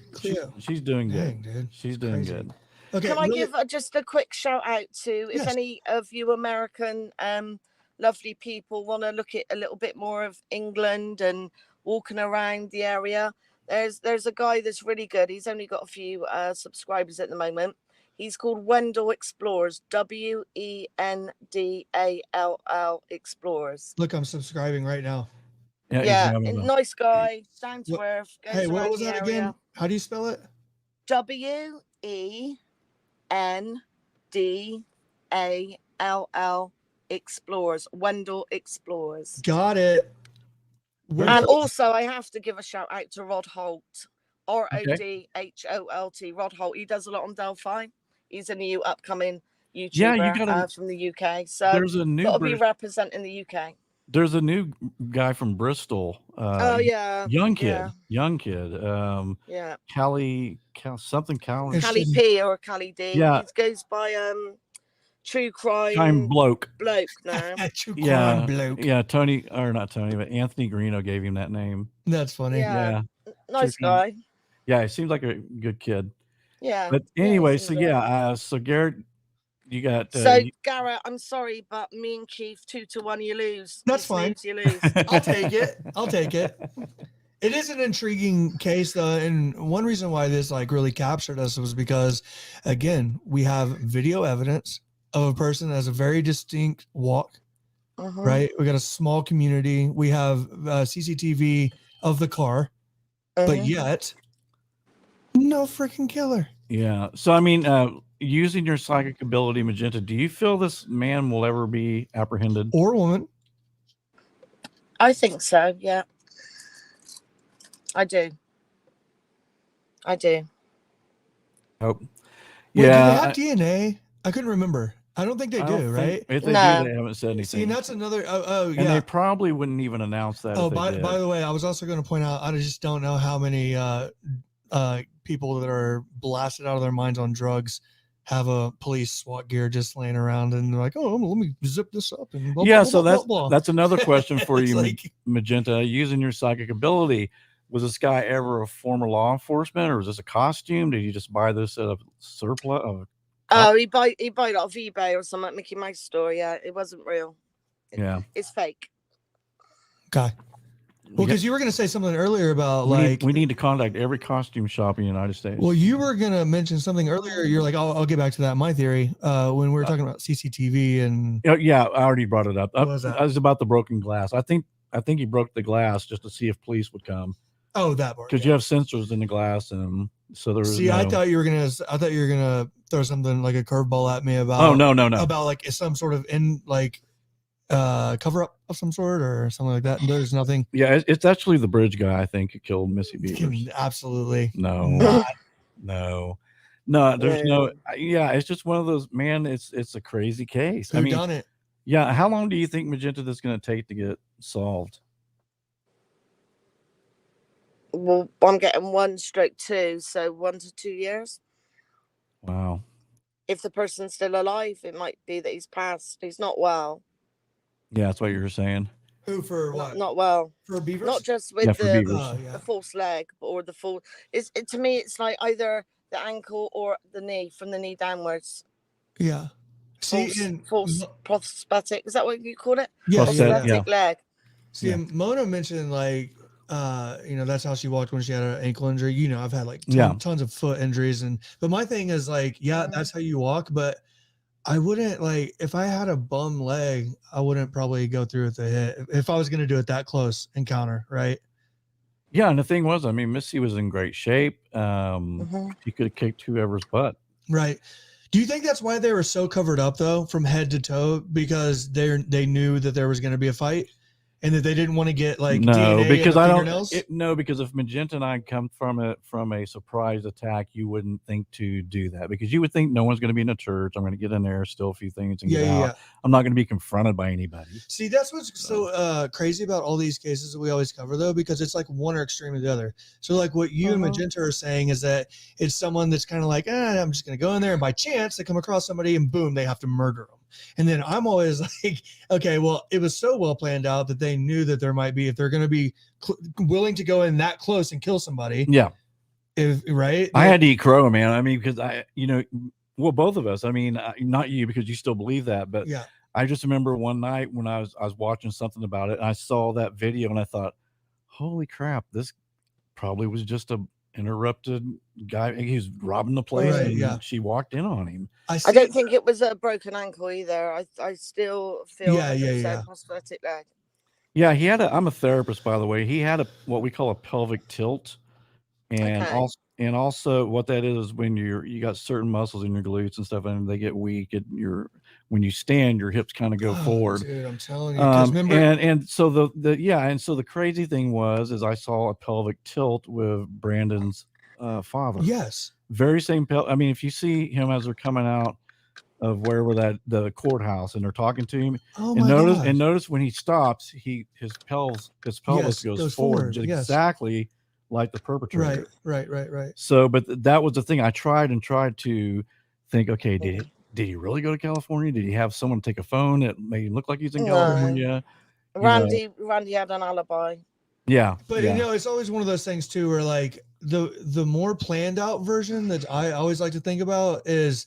She's doing good. Dang, dude. She's doing good. Okay. Can I give just a quick shout out to if any of you American lovely people want to look at a little bit more of England and walking around the area? There's a guy that's really good. He's only got a few subscribers at the moment. He's called Wendell Explorers, Wendall Explorers. Look, I'm subscribing right now. Yeah, nice guy, down to earth. Hey, what was that again? How do you spell it? Wendall Explorers, Wendell Explorers. Got it. And also, I have to give a shout out to Rod Holt, RODHOLT. Rod Holt. He does a lot on Delphi. He's a new upcoming YouTuber from the UK. So there's a new that'll be representing the UK. There's a new guy from Bristol. Young kid. Yeah. Callie P or Callie D. Yeah. He goes by True Crime Bloke now. True Crime Bloke. Yeah, not Tony, but Anthony Greeno gave him that name. That's funny. Yeah. Nice guy. Yeah, he seems like a good kid. Yeah. But anyway, so Garrett, you got Garrett, I'm sorry, but me and Keith 2-1, you lose. That's fine. You lose. I'll take it. It is an intriguing case, though, and one reason why this really captured us was because, again, we have video evidence of a person that has a very distinct walk. Right? We got a small community. We have CCTV of the car, but yet no freaking killer. Yeah. So I mean, using your psychic ability, Magenta, do you feel this man will ever be apprehended? Or woman? I think so, yeah. I do. Hope. Wait, do they have DNA? I couldn't remember. I don't think they do, right? If they do, they haven't said anything. See, and that's another. And they probably wouldn't even announce that. Oh, by the way, I was also going to point out, I just don't know how many people that are blasted out of their minds on drugs have a police SWAT gear just laying around and they're like, oh, let me zip this up. And blah, yeah, blah, so blah, blah. that's another question for you, like, Magenta. Using your psychic ability, was this guy ever a former law enforcement, or was this a costume? Did you just buy this at a surplus? Oh, he bought it off eBay or something at Mickey Mouse store. Yeah, it wasn't real. It's fake. Okay. Well, because you were going to say something earlier about we need to contact every costume shop in the United States. Well, you were going to mention something earlier. You're like, I'll get back to that. My theory, when we were talking about CCTV and yeah, I already brought it up. What was that? I was about the broken glass. I think he broke the glass just to see if police would come. Oh, that part. Because you have sensors in the glass, and so there was. See, I thought you were gonna throw something like a curveball at me about. Oh no! About some sort of cover up of some sort or something like that. And there's nothing. Yeah, it's actually the bridge guy, I think, who killed Missy Beevers. Absolutely. No. There's no. Yeah, it's just one of those. Man, it's a crazy case. Who done it? Yeah. How long do you think, Magenta, this is going to take to get solved? Well, I'm getting 1/2, so 1 to 2 years. Wow. If the person's still alive, it might be that he's passed. He's not well. Yeah, that's what you were saying. Who for what? Not well. For Beevers? Not just with the false leg or the full. To me, it's like either the ankle or the knee, from the knee downwards. Yeah. See, false prosthetic. Is that what you call it? Yeah. Prosthetic leg. See, Mona mentioned that's how she walked when she had an ankle injury. I've had tons of foot injuries, but my thing is that's how you walk. But I wouldn't if I had a bum leg, I wouldn't probably go through with the hit if I was going to do it that close encounter, right? Yeah, and the thing was, I mean, Missy was in great shape. Mm-hmm. She could have kicked whoever's butt. Right. Do you think that's why they were so covered up though, from head to toe, because they knew that there was going to be a fight, and that they didn't want to get like No, DNA because in the I fingernails? don't. No, because if Magenta and I come from a surprise attack, you wouldn't think to do that, because you would think no one's going to be in a church. I'm going to get in there, steal a few things, and get out. I'm not going to be confronted by anybody. See, that's what's so crazy about all these cases that we always cover, though, because it's like one or extreme or the other. So, like what you and Magenta are saying is that it's someone that's kind of like, I'm just going to go in there, and by chance they come across somebody, and boom, they have to murder them. And then I'm always like, okay, well, it was so well planned out that they knew that there might be, if they're going to be willing to go in that close and kill somebody. Yeah. Right. I had to eat crow, man. I mean, because well, both of us, I mean, not you, because you still believe that, but yeah. I just remember one night when I was watching something about it, and I saw that video, and I thought, holy crap, this probably was just a interrupted guy. He was robbing the place, and she walked in on him. I don't think it was a broken ankle either. I still feel prosthetic leg. Yeah, he had I'm a therapist, by the way. He had what we call a pelvic tilt, and also what that is when you got certain muscles in your glutes and stuff, and they get weak, and when you stand, your hips kind of go forward. Dude, I'm telling you. Remember, and so the crazy thing was I saw a pelvic tilt with Brandon's father. Yes. Very same I mean, if you see him as they're coming out of wherever the courthouse, and they're talking to him, and notice when he stops, his pelvis goes forward, exactly like the perpetrator. Right. So, but that was the thing. I tried to think, okay, did he really go to California? Did he have someone take a phone that made him look like he's in California? Randy had an alibi. Yeah. But it's always one of those things too, where like the more planned out version that I always like to think about is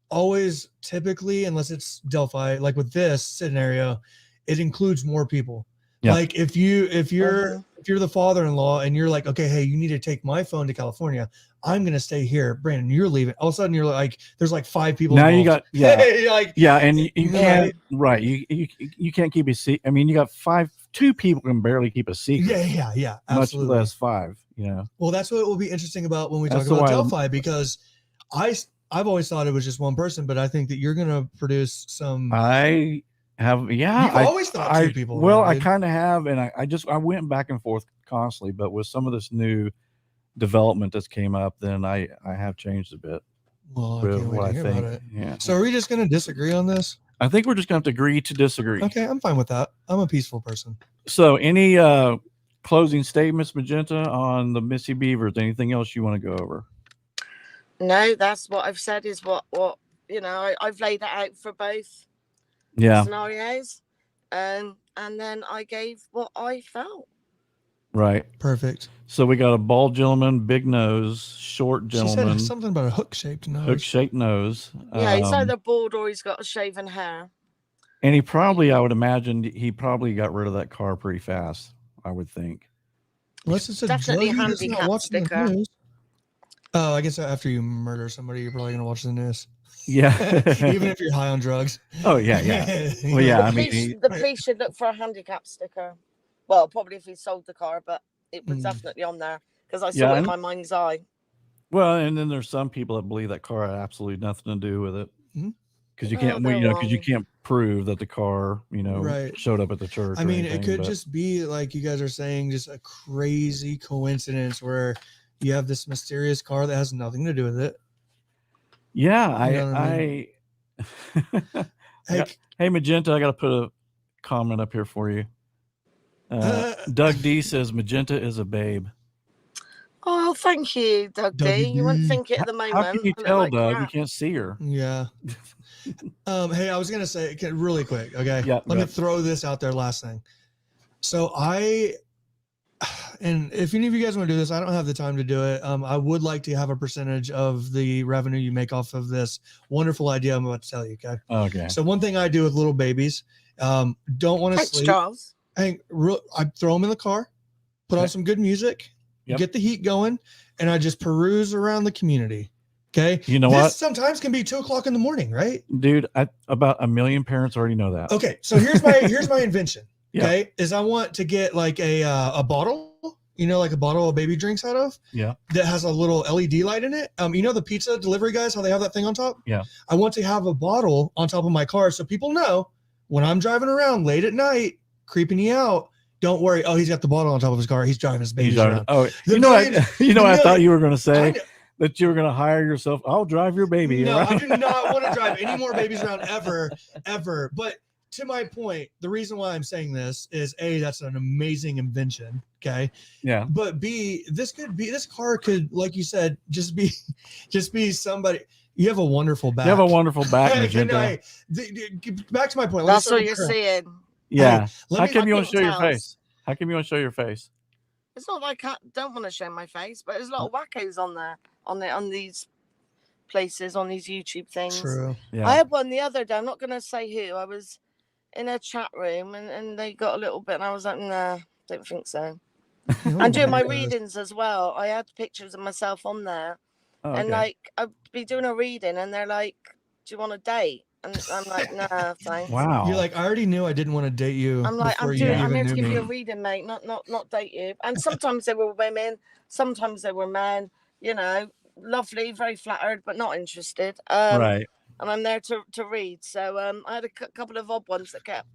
always typically, unless it's Delphi, like with this scenario, it includes more people. Yeah. Like if you're the father-in-law and you're like, okay, hey, you need to take my phone to California. I'm gonna stay here. Brandon, you're leaving. All of a sudden you're like, there's like 5 people. Now involved. you got and you can't you can't keep a secret. I mean, you got 2 people can barely keep a secret. Yeah. Absolutely. Much less 5. Well, that's what will be interesting about when we talk about Delphi, because I've always thought it was just one person, but I think that you're gonna produce some. You've always thought 2 people. Well, I kind of have, and I went back and forth constantly, but with some of this new development that's came up, then I have changed a bit. Well, I can't wait to hear about it. Yeah. So are we just going to disagree on this? I think we're just going to have to agree to disagree. Okay, I'm fine with that. I'm a peaceful person. So any closing statements, Magenta, on the Missy Beevers? Anything else you want to go over? No, that's what I've said is what I've laid it out for both scenarios, and then I gave what I felt. Right. Perfect. So we got a bald gentleman, big nose, short gentleman. She said something about a hook-shaped nose. Hook-shaped nose. Yeah, he's either bald or he's got shaven hair. And I would imagine he probably got rid of that car pretty fast, I would think. Unless it's definitely a handicap sticker. Oh, I guess after you murder somebody, you're probably going to watch the news. Yeah. Even if you're high on drugs. Oh, yeah. Well, yeah, the police should look for a handicap sticker. Well, probably if he sold the car, but it was definitely on there because I saw it in my mind's eye. Well, and then there's some people that believe that car had absolutely nothing to do with it, because you can't, because you can't prove that the car, showed up at the church. I mean, it could just be like you guys are saying, just a crazy coincidence where you have this mysterious car that has nothing to do with it. Yeah, Hey, Magenta, I got to put a comment up here for you. Doug D says Magenta is a babe. Oh, thank you, Doug D. You wouldn't think it at the moment. How can you tell, Doug? You can't see her. Yeah. Hey, I was gonna say really quick. Okay. Yeah. Let me throw this out there. Last thing. So and if any of you guys want to do this, I don't have the time to do it. I would like to have a percentage of the revenue you make off of this wonderful idea I'm about to tell you. Okay. So one thing I do with little babies, don't want to sleep. Charles. I throw them in the car, put on some good music, get the heat going, and I just peruse around the community. Okay. You know what? Sometimes can be 2:00 in the morning, right? Dude, about 1 million parents already know that. Okay. So here's my invention. Okay. Is I want to get like a bottle you know, like a bottle of baby drinks out of. Yeah. That has a little LED light in it. You know, the pizza delivery guys, how they have that thing on top? Yeah. I want to have a bottle on top of my car so people know when I'm driving around late at night, creeping you out, don't worry. Oh, he's got the bottle on top of his car. He's driving his baby around. Oh, I thought you were going to say that you were going to hire yourself. I'll drive your baby. No, around. I do not want to drive any more babies around ever. But to my point, the reason why I'm saying this is A, that's an amazing invention. Okay. Yeah. But B, this car could, like you said, just be somebody. You have a wonderful back. You have a wonderful back, Magenta. Back to my point. That's what you're saying. Yeah. Hey, How come you want to show your face? How come you want to show your face? It's not like I don't want to show my face, but there's a lot of wackos on there, on these places, on these YouTube things. True. Yeah. I had one the other day. I'm not going to say who. I was in a chat room and they got a little bit, and I was like, nah, don't think so. And doing my readings as well. I had pictures of myself on there. Oh, and like I'd be doing a reading and they're like, do you want a date? And I'm like, nah, thanks. Wow. You're like, I already knew I didn't want to date you. I'm like, I'm here to give you a reading, mate, not date you. And sometimes they were women, sometimes they were men, you know, lovely, very flattered, but not interested. Right. And I'm there to read. So I had a couple of odd ones that kept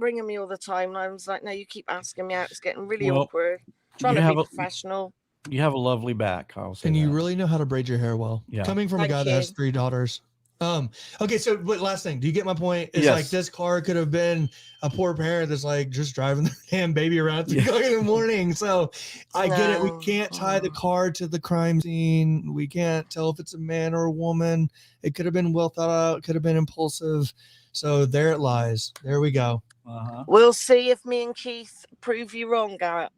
ringing me all the time. And I was like, no, you keep asking me out. It's getting really awkward. Trying to be professional. You have a lovely back, I'll say. And you really know how to braid your hair well. Yeah. Coming from a guy that has 3 daughters. Okay, so but last thing, do you get my point? It's like this car could have been a poor parent that's like just driving the damn baby around at 3 o'clock in the morning. So I get it. We can't tie the car to the crime scene. We can't tell if it's a man or a woman. It could have been well thought out, it could have been impulsive. So there it lies. There we go. We'll see if me and Keith prove you wrong, Garrett.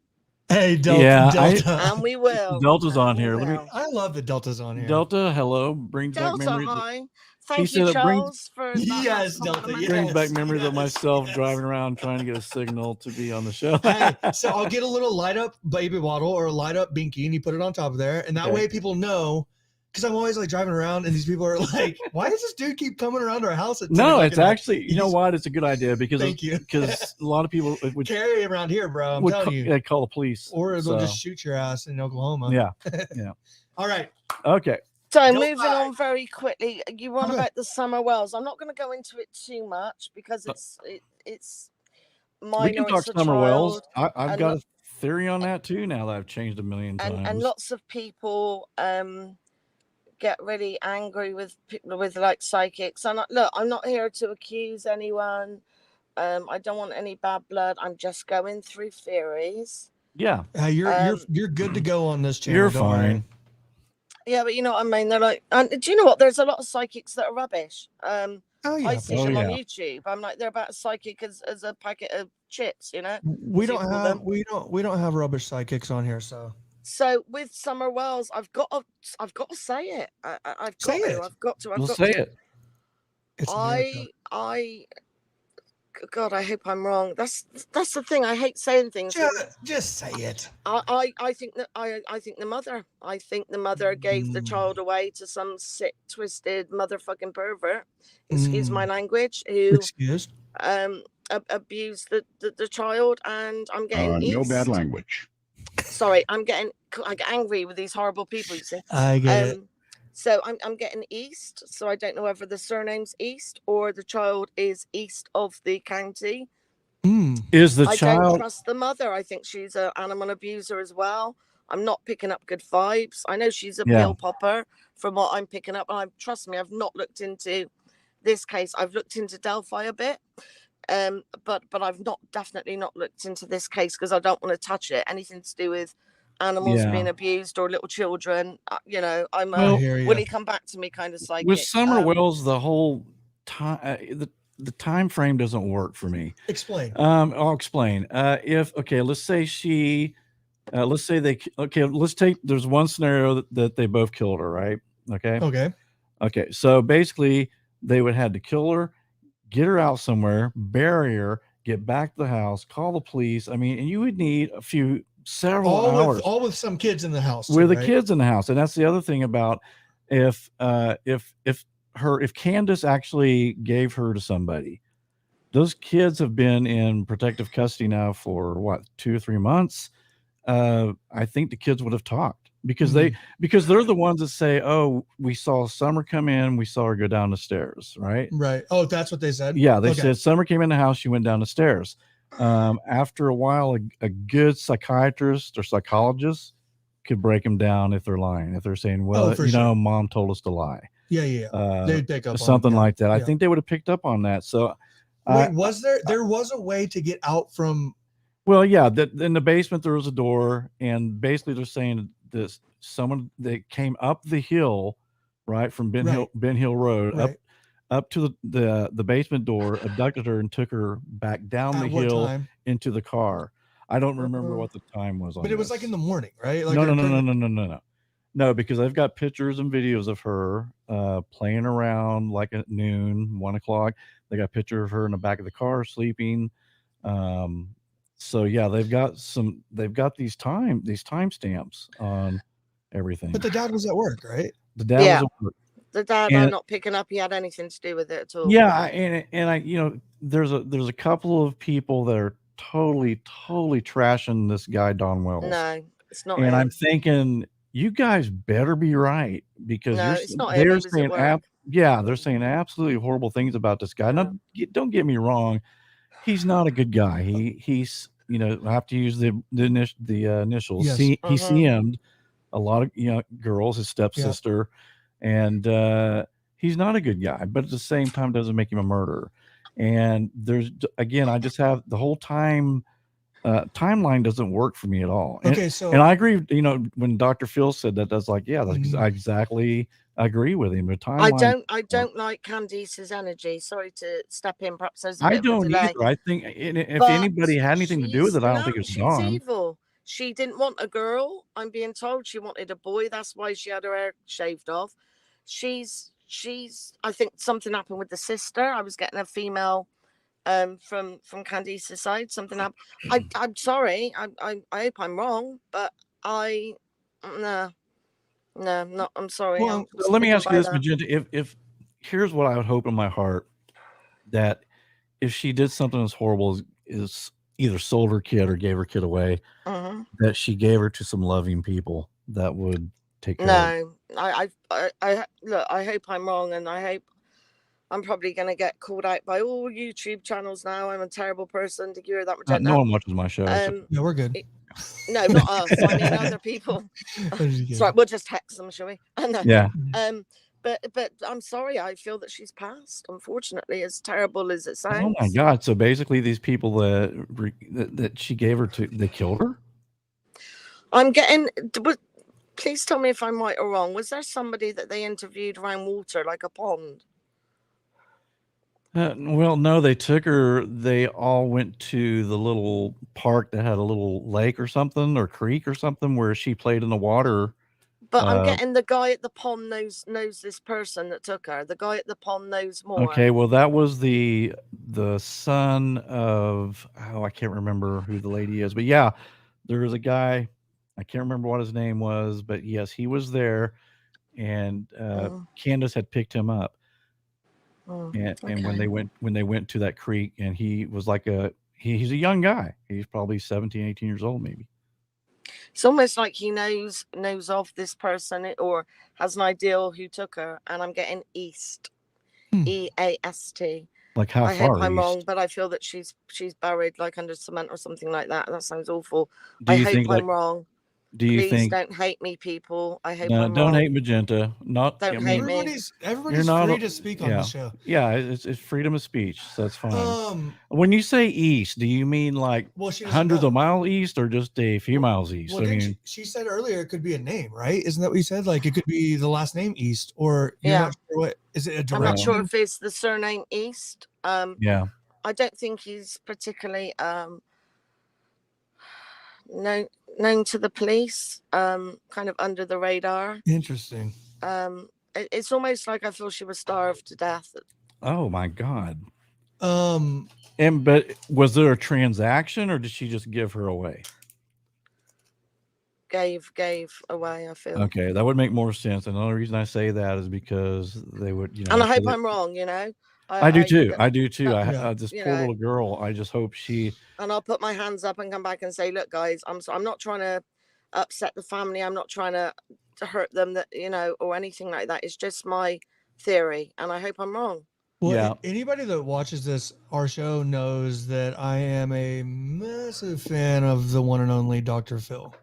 Hey, Delta. And we will. Delta's on here. I love that Delta's on here. Delta, hello. Brings back memories. Hi. Thank you, Charles, for yes, Delta. Yes. Brings back memories of myself driving around trying to get a signal to be on the show. Hey, so I'll get a little light up baby bottle or a light up binky, and you put it on top of there, and that way people know. Because I'm always like driving around, and these people are like, "Why does this dude keep coming around our house?" No, it's actually, you know what? It's a good idea because because a lot of people would carry around here, bro. I'm telling you, they call the police, or they'll just shoot your ass in Oklahoma. Yeah. All right. Okay. So moving on very quickly, you want about the summer wells. I'm not going to go into it too much because it's minor. We can talk summer wells. I've got a theory on that too. Now that I've changed a million times, and lots of people get really angry with people with like psychics. And look, I'm not here to accuse anyone. I don't want any bad blood. I'm just going through theories. Yeah. You're good to go on this channel. You're fine. Yeah, but you know what I mean? They're like, and do you know what? There's a lot of psychics that are rubbish. I see them on YouTube. I'm like, they're about as psychic as a packet of chips, you know? We don't have rubbish psychics on here, so. So with Summer Wells, I've got to say it. I've got to say it. God, I hope I'm wrong. That's the thing. I hate saying things. Just say it. I think the mother gave the child away to some sick, twisted motherfucking pervert. Excuse my language. Who abused the child, and I'm getting no bad language. Sorry, I get angry with these horrible people. You see, I get it. So I'm getting East. So I don't know whether the surname's East or the child is east of the county. Is the I child? I don't trust the mother. I think she's an animal abuser as well. I'm not picking up good vibes. I know she's a pill popper from what I'm picking up. And trust me, I've not looked into this case. I've looked into Delphi a bit. But I've definitely not looked into this case because I don't want to touch it. Anything to do with animals being abused or little children, you know, I'm will he come back to me kind of psychic. With Summer Wells, the whole time, the time frame doesn't work for me. Explain. I'll explain. Let's say let's take, there's one scenario that they both killed her, right? Okay. So basically they would have to kill her, get her out somewhere, bury her, get back to the house, call the police. I mean, and you would need several hours. All with some kids in the house. With the kids in the house. And that's the other thing about if Candace actually gave her to somebody, those kids have been in protective custody now for 2 or 3 months. I think the kids would have talked because they're the ones that say, "Oh, we saw Summer come in, we saw her go down the stairs," right? Right. Oh, that's what they said. Yeah, they said Summer came in the house, she went down the stairs. After a while, a good psychiatrist or psychologist could break them down if they're lying. If they're saying, "Well, Mom told us to lie." Yeah. They'd pick up something on, like that. Yeah. I think they would have picked up on that. So, wait, was there was a way to get out from? Well, yeah, in the basement there was a door, and basically they're saying this someone that came up the hill, right from Ben Hill Road up to the basement door, abducted her and took her back down the hill into the car. I don't remember what the time was on. But it was like in the morning, right? Like No, because I've got pictures and videos of her playing around like at noon, 1 o'clock. They got a picture of her in the back of the car sleeping. So yeah, they've got these timestamps on everything. But the dad was at work, right? The dad was at work. The dad, I'm not picking up he had anything to do with it at all. Yeah, and I there's a couple of people that are totally trashing this guy Don Wells. No, it's not. And I'm thinking, you guys better be right, because they're saying absolutely horrible things about this guy. Now, don't get me wrong, he's not a good guy. He's I have to use the initials. Yes. He CM'd a lot of girls, his stepsister, and he's not a good guy. But at the same time, doesn't make him a murderer. And I just have the whole time. Timeline doesn't work for me at all. And I agree. When Dr. Phil said that, that's like, I exactly agree with him. The timeline. I don't like Candice's energy. Sorry to step in. Perhaps there's I don't either. I think if anybody had anything to do with it, I don't think it's Dawn. She's evil. She didn't want a girl. I'm being told she wanted a boy. That's why she had her hair shaved off. She's. I think something happened with the sister. I was getting a female. From Candice's side, something happened. I'm sorry. I hope I'm wrong, but no, not. I'm sorry. Well, let me ask you this, Magenta. If here's what I would hope in my heart, that if she did something as horrible as either sold her kid or gave her kid away, that she gave her to some loving people that would take care of her. I look. I hope I'm wrong, and I hope. I'm probably going to get called out by all YouTube channels now. I'm a terrible person to hear that. No one watches my show. No, we're good. No, not us. I mean, other people. Sorry, we'll just text them, shall we? Yeah. But I'm sorry. I feel that she's passed. Unfortunately, as terrible as it sounds. Oh my God! So basically, these people that she gave her to, they killed her. I'm getting. But please tell me if I'm right or wrong. Was there somebody that they interviewed around water, like a pond? Well, no, they took her. They all went to the little park that had a little lake or something, or creek or something, where she played in the water. But I'm getting the guy at the pond knows this person that took her. The guy at the pond knows more. Okay, well, that was the son of, I can't remember who the lady is, but yeah, there was a guy. I can't remember what his name was, but yes, he was there, and Candace had picked him up. And when they went to that creek, and he was like he's a young guy. He's probably 17, 18 years old, maybe. It's almost like he knows of this person or has an idea who took her. And I'm getting East, EAST. Like how I far? hope I'm east? wrong, but I feel that she's buried like under cement or something like that. That sounds awful. Do you I think hope I'm wrong. Do you Please think? don't hate me, people. I hope No, I'm don't wrong. hate Magenta. Not. Don't hate me. Everybody's free to speak on the show. Yeah, it's freedom of speech, so that's fine. When you say east, do you mean like hundreds of miles east, or just a few miles east? Well, I mean, she said earlier it could be a name, right? Isn't that what you said? Like it could be the last name East, or you're not sure what is it? A direct I'm not sure if it's the surname East. Yeah. I don't think he's particularly known to the police, kind of under the radar. Interesting. It's almost like I feel she was starved to death. Oh my God. But was there a transaction, or did she just give her away? Gave away, I feel. Okay, that would make more sense. And the only reason I say that is because they would, And I hope I'm wrong, I do too. I do too. Yeah. This poor little girl. I just hope she. And I'll put my hands up and come back and say, look, guys, I'm not trying to upset the family. I'm not trying to hurt them, that or anything like that. It's just my theory, and I hope I'm wrong. Well, anybody that watches our show knows that I am a massive fan of the one and only Dr. Phil.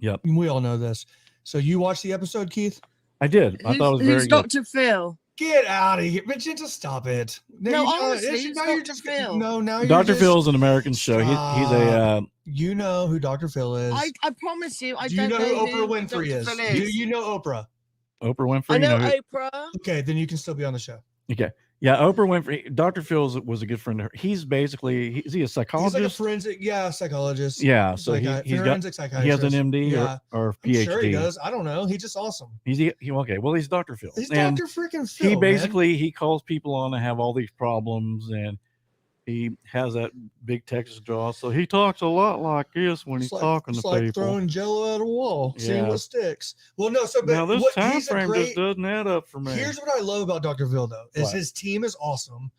Yep. We all know this. So you watched the episode, Keith? I did. I thought it was very Who's good. Dr. Phil? Get out of here. Magenta, stop it. No, honestly, now you're just Phil. No, now you're Dr. Phil is an American show. He's a. You know who Dr. Phil is. I promise you, I Do don't you know who Oprah Winfrey Dr. is? Phil is. Do you know Oprah? Oprah Winfrey. I know Oprah. Okay, then you can still be on the show. Okay. Yeah, Oprah Winfrey. Dr. Phil was a good friend of her. He's basically, is he a psychologist? He's like a forensic, psychologist. Yeah, so like he's got, psychiatrist. he has an MD or PhD. I'm sure he does. I don't know. He's just awesome. Okay. Well, he's Dr. Phil. He's Dr. freaking Phil. He basically he calls people on to have all these problems, and he has that big Texas jaw, so he talks a lot like this when he's talking to people. It's like throwing Jello at a wall, seeing what sticks. Well, no, so but now this time frame just doesn't add up for me. Here's what I love about Dr. Phil, though, is his team is awesome,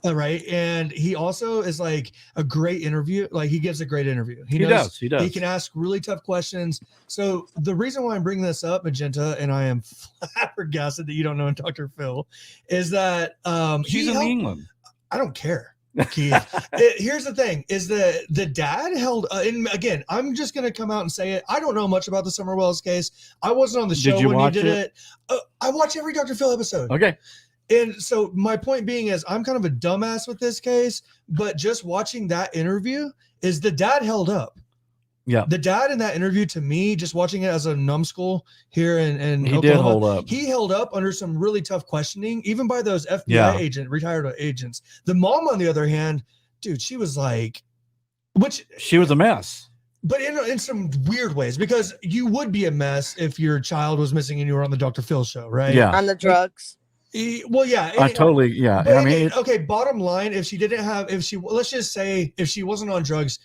right? And he also is like a great interview. Like he gives a great interview. He does. He can ask really tough questions. So the reason why I'm bringing this up, Magenta, and I am flabbergasted that you don't know Dr. Phil, is that he's in England. I don't care. Keith. Here's the thing: is the dad held? And again, I'm just gonna come out and say it. I don't know much about the Summer Wells case. I wasn't on the show when he did it. I watch every Dr. Phil episode. Okay. And so my point being is, I'm kind of a dumbass with this case, but just watching that interview is the dad held up. Yeah. The dad in that interview, to me, just watching it as a numbskull here in he Oklahoma, did hold up. He held up under some really tough questioning, even by those FBI retired agents. The mom, on the other hand, dude, she was like, she was a mess. But in some weird ways, because you would be a mess if your child was missing and you were on the Dr. Phil show, right? Yeah. And the drugs. Well, yeah. I totally, yeah. I mean, okay, bottom line, let's just say if she wasn't on drugs,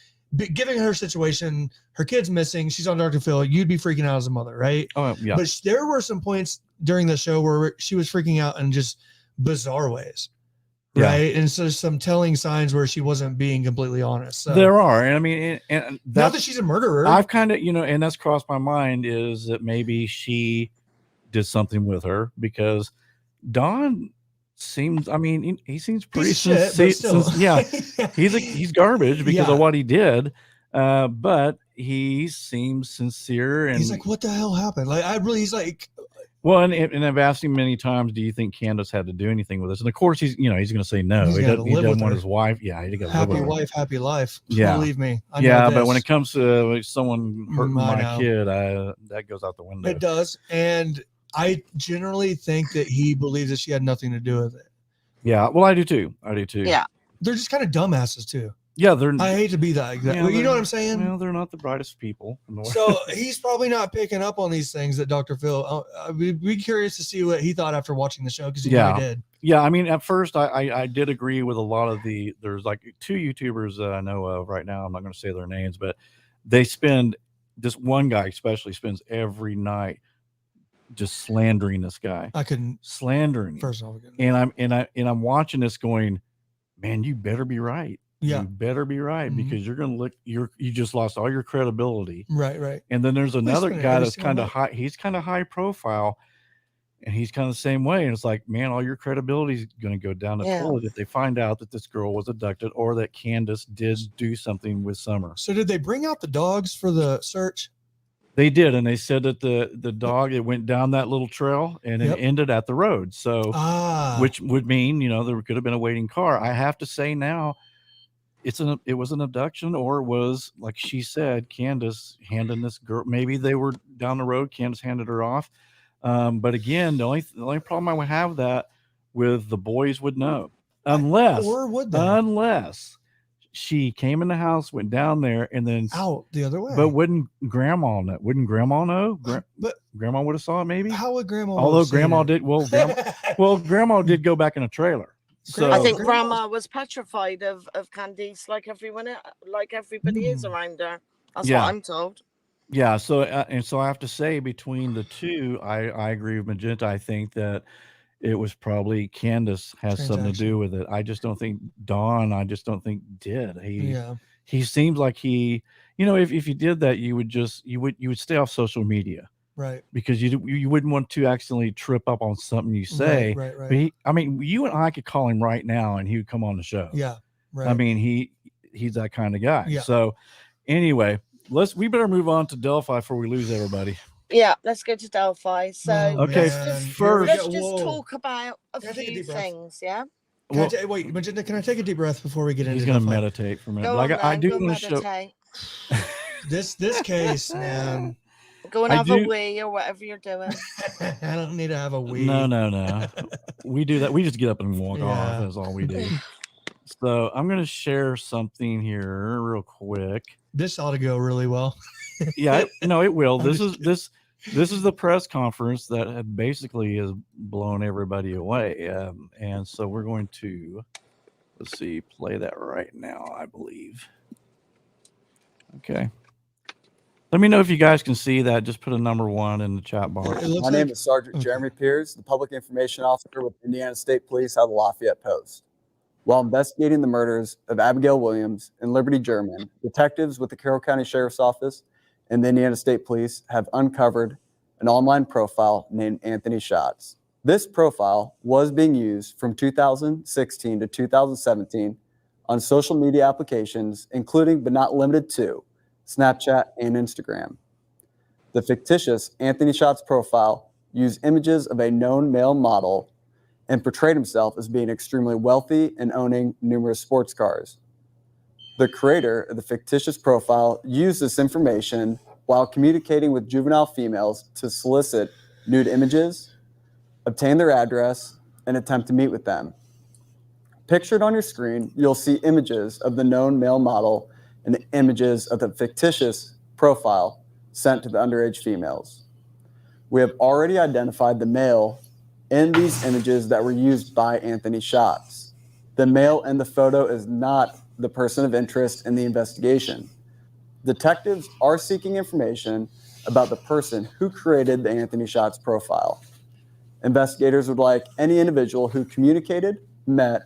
given her situation, her kid's missing, she's on Dr. Phil, you'd be freaking out as a mother, right? Oh, yeah. But there were some points during the show where she was freaking out in just bizarre ways, right? And so some telling signs where she wasn't being completely honest. So, there are. And I mean, and not that she's a murderer. I've kind of, and that's crossed my mind, is that maybe she did something with her, because Don seems, I mean, he seems pretty he's garbage because of what he did, but he seems sincere, and he's like, what the hell happened? Like, he's like, well, and I've asked him many times, do you think Candace had to do anything with this? And of course he's going to say no. He doesn't want his wife. Yeah, he got happy wife, happy life. Yeah, believe me. But when it comes to someone hurting my kid, that goes out the window. It does, and I generally think that he believes that she had nothing to do with it. Yeah, well, I do too. Yeah, they're just kind of dumbasses too. Yeah, I hate to be that. Yeah, you know what I'm saying? Well, they're not the brightest people. So he's probably not picking up on these things that Dr. Phil. We'd be curious to see what he thought after watching the show, because he really did. Yeah, I mean, at first I did agree with a lot of there's like two YouTubers that I know of right now. I'm not going to say their names, but this one guy especially spends every night just slandering this guy. I couldn't slandering. First of all, I'm watching this going, man, you better be right. Yeah, you better be right, because you're gonna you just lost all your credibility. Right. And then there's another guy that's kind of high. He's kind of high profile, and he's kind of the same way. And it's like, man, all your credibility is gonna go down the toilet if they find out that this girl was abducted, or that Candace did do something with Summer. So did they bring out the dogs for the search? They did, and they said that the dog, it went down that little trail and it ended at the road. So, which would mean, there could have been a waiting car. I have to say now, it was an abduction, or it was, like she said, Candace handing this girl. Maybe they were down the road, Candace handed her off. But again, the only problem I would have that with the boys would know, unless she came in the house, went down there, and then out the other way. But wouldn't Grandma know? Wouldn't Grandma know? But Grandma would have saw it, maybe. How would Grandma? Although Grandma did, Grandma did go back in a trailer. So I think Grandma was petrified of Candice, like everybody is around her. That's what I'm told. Yeah. So I have to say, between the two, I agree with Magenta. I think that it was probably Candace has something to do with it. I just don't think Dawn. I just don't think did. He seems like he, if you did that, you would stay off social media, right? Because you wouldn't want to accidentally trip up on something you say. Right. But you and I could call him right now, and he would come on the show. Yeah, right. I mean, he's that kind of guy. Yeah. So anyway, we better move on to Delphi before we lose everybody. Yeah, let's go to Delphi. So okay, let's just talk about a few things. Yeah. Wait, Magenta, can I take a deep breath before we get into? He's going to meditate for a minute. I do want to show this case, man. Go and have a wee or whatever you're doing. I don't need to have a wee. No. We do that. We just get up and walk off. That's all we do. So I'm going to share something here real quick. This ought to go really well. Yeah, it will. This is the press conference that basically has blown everybody away. And so we're going to, play that right now, I believe. Okay. Let me know if you guys can see that. Just put a number 1 in the chat box. My name is Sergeant Jeremy Piers, the Public Information Officer with Indiana State Police out of Lafayette Post. While investigating the murders of Abigail Williams and Liberty German, detectives with the Carroll County Sheriff's Office and the Indiana State Police have uncovered an online profile named Anthony Schatz. This profile was being used from 2016 to 2017 on social media applications, including but not limited to Snapchat and Instagram. The fictitious Anthony Schatz profile used images of a known male model and portrayed himself as being extremely wealthy and owning numerous sports cars. The creator of the fictitious profile used this information while communicating with juvenile females to solicit nude images, obtain their address, and attempt to meet with them. Pictured on your screen, you'll see images of the known male model and images of the fictitious profile sent to the underage females. We have already identified the male in these images that were used by Anthony Schatz. The male in the photo is not the person of interest in the investigation. Detectives are seeking information about the person who created the Anthony Schatz profile. Investigators would like any individual who communicated, met,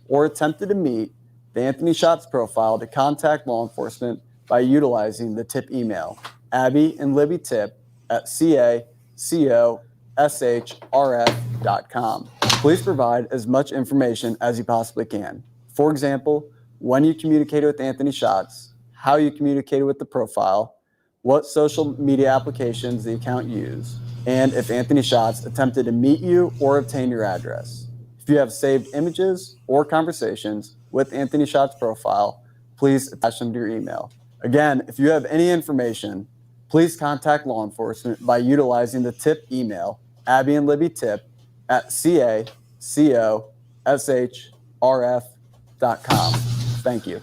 or attempted to meet the Anthony Schatz profile to contact law enforcement by utilizing the tip email, Abby and Libby Tip at cacoshrf.com. Please provide as much information as you possibly can. For example, when you communicated with Anthony Schatz, how you communicated with the profile, what social media applications the account used, and if Anthony Schatz attempted to meet you or obtain your address. If you have saved images or conversations with Anthony Schatz profile, please attach them to your email. Again, if you have any information, please contact law enforcement by utilizing the tip email, Abby and Libby Tip at cacoshrf.com. Thank you.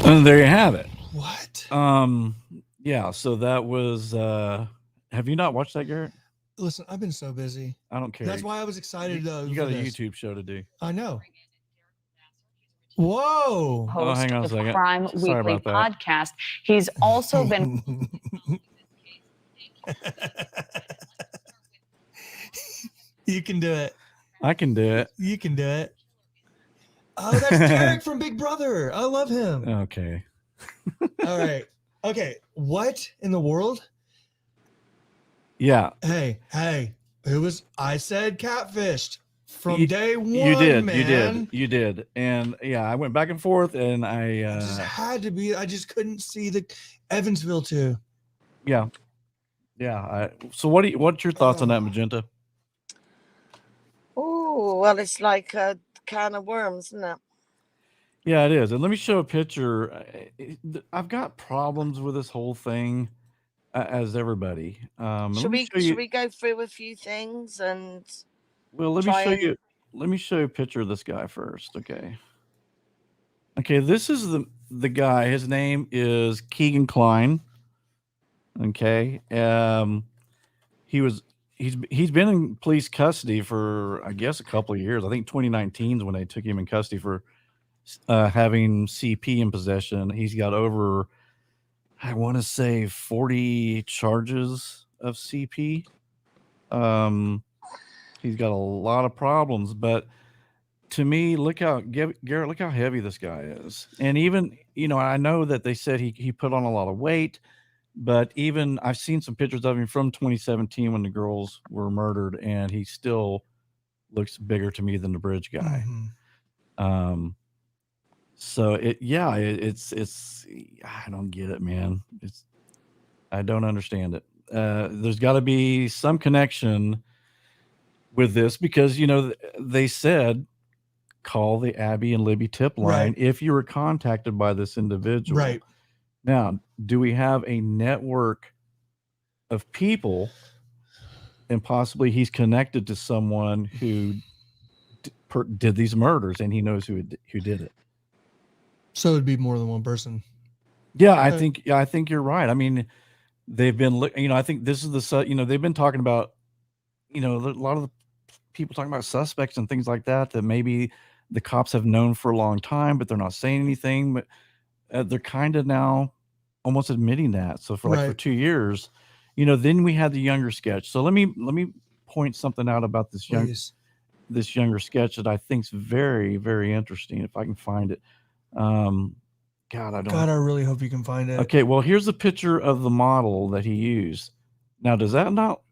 And there you have it. What? Yeah, so that was have you not watched that, Garrett? Listen, I've been so busy. I don't care. That's why I was excited. You got a YouTube show to do. I know. Whoa. Host hang on a of second. Crime Sorry Weekly about that. podcast. He's also been You can do it. I can do it. You can do it. Oh, that's Derek from Big Brother. I love him. Okay. All right. Okay. What in the world? Yeah. Hey. I said catfished from day one. You did. And yeah, I went back and forth and I just had to be. I just couldn't see the Evansville too. Yeah. So what's your thoughts on that, Magenta? Oh, well, it's like a can of worms, isn't it? Yeah, it is. And let me show a picture. I've got problems with this whole thing, as everybody. Should we go through a few things and? Well, let me show you. Let me show you a picture of this guy first. Okay. This is the guy. His name is Keegan Klein. Okay. He's been in police custody for, I guess, a couple of years. I think 2019 is when they took him in custody for having CP in possession. He's got over, I want to say, 40 charges of CP. He's got a lot of problems, but to me, Garrett, look how heavy this guy is. And even, I know that they said he put on a lot of weight, but even I've seen some pictures of him from 2017 when the girls were murdered, and he still looks bigger to me than the bridge guy. Mm-hmm. So it's I don't get it, man. I don't understand it. There's got to be some connection with this because, they said call the Abby and Libby tip line if you were contacted by this individual. Right. Now, do we have a network of people and possibly he's connected to someone who did these murders and he knows who did it? So it'd be more than one person. Yeah, I think you're right. I mean, they've been, I think this is they've been talking about, a lot of the people talking about suspects and things like that maybe the cops have known for a long time, but they're not saying anything. But they're kind of now almost admitting that. So for 2 years, then we had the younger sketch. So let me point something out about this younger sketch that I think is very, very interesting. If I can find it. I really hope you can find it. Okay, well, here's a picture of the model that he used. Now, does that not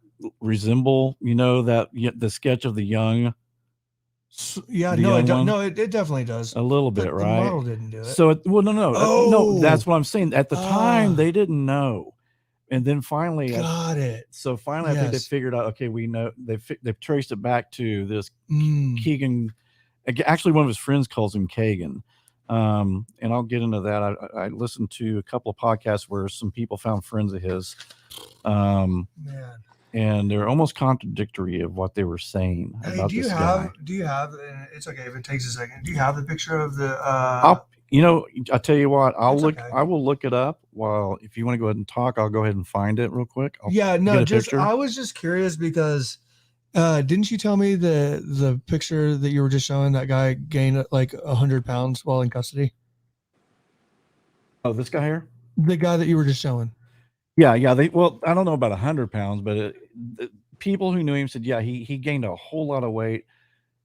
resemble, the sketch of the young? No, it definitely does. A little bit, right? The model didn't do it. So, no, that's what I'm saying. At the time, they didn't know, and then finally, got it. So finally, I think they figured out. Okay, we know they've traced it back to this Keegan. Actually, one of his friends calls him Keegan. And I'll get into that. I listened to a couple of podcasts where some people found friends of his, and they're almost contradictory of what they were saying about this guy. Do you have? And it's okay if it takes a second. Do you have the picture of the? I'll tell you what. I will look it up. While if you want to go ahead and talk, I'll go ahead and find it real quick. I was just curious because. Didn't you tell me the picture that you were just showing that guy gained like 100 pounds while in custody? Oh, this guy here? The guy that you were just showing. Yeah. I don't know about 100 pounds, but people who knew him said, he gained a whole lot of weight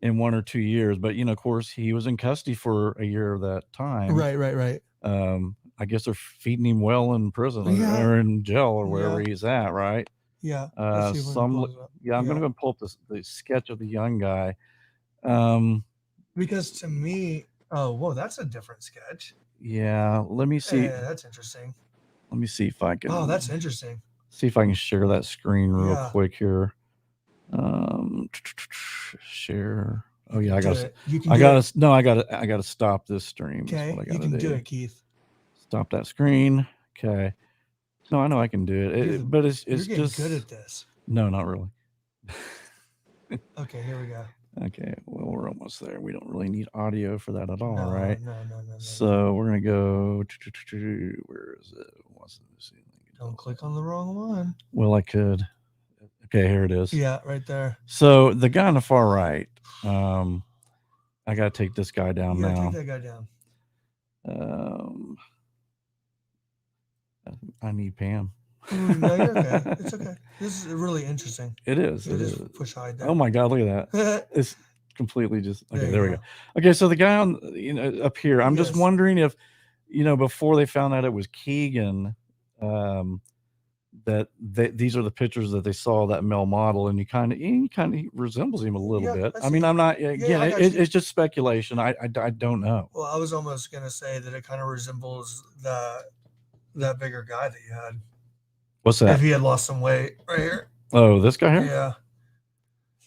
in 1 or 2 years. But, of course, he was in custody for a year of that time. Right. I guess they're feeding him well in prison or in jail or wherever he's at, right? Yeah. I'm going to pull up the sketch of the young guy. Because to me, that's a different sketch. Yeah, let me see. Yeah, that's interesting. Let me see if I can. Oh, that's interesting. See if I can share that screen real quick here. Share. Oh yeah, I gotta stop this stream. Okay, you can do it, Keith. Stop that screen. Okay. No, I know I can do it. But it's you're just good at this. No, not really. Okay, here we go. Okay, well, we're almost there. We don't really need audio for that at all, right? No. So we're gonna go. Where is it? Don't click on the wrong one. Well, I could. Okay, here it is. Yeah, right there. So the guy on the far right. I gotta take this guy down now. Take that guy down. I need Pam. No, you're okay. It's okay. This is really interesting. It is. It is. Push hide there. Oh my God! Look at that. It's completely just okay. There we go. Okay, so the guy on up here. I'm just wondering if before they found out it was Keegan, that these are the pictures that they saw that male model, and he kind of resembles him a little bit. I mean, I'm not. Again, it's just speculation. I don't know. Well, I was almost gonna say that it kind of resembles that bigger guy that you had. What's that? If he had lost some weight, right here. Oh, this guy here? Yeah.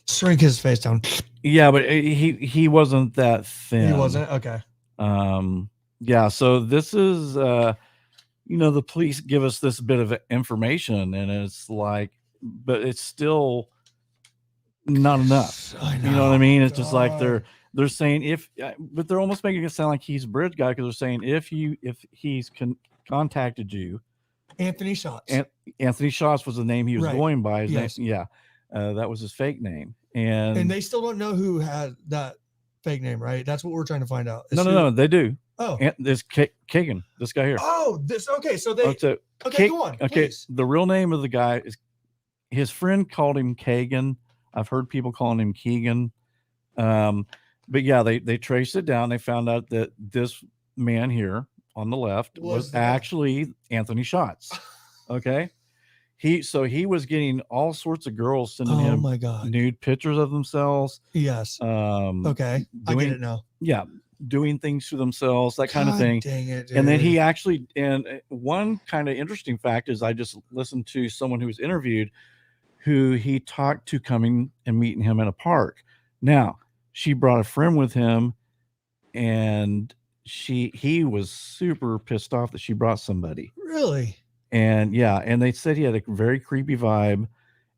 Shrink his face down. Yeah, but he wasn't that thin. He wasn't? Okay. Yeah, so this is the police give us this bit of information, and it's like, but it's still not enough. I know. You know what I mean? It's just like they're saying but they're almost making it sound like he's a bridge guy, because they're saying if he's contacted you. Anthony Schatz. Anthony Schatz was the name he was going by. Yes. That was his fake name. And they still don't know who had that fake name, right? That's what we're trying to find out. No, they do. Oh, this Keegan, this guy here. Oh, okay. So they. Okay, go on. Okay, please. the real name of the guy is, his friend called him Keegan. I've heard people calling him Keegan. But yeah, they traced it down. They found out that this man here on the left was actually Anthony Schatz. Okay. He was getting all sorts of girls sending him nude pictures of themselves. Yes. Okay. I get it now. Yeah. Doing things to themselves, that kind of thing. Dang it, dude. And then he actually, and one kind of interesting fact is I just listened to someone who was interviewed who he talked to coming and meeting him in a park. Now, she brought a friend with him, and he was super pissed off that she brought somebody. Really? And yeah, and they said he had a very creepy vibe.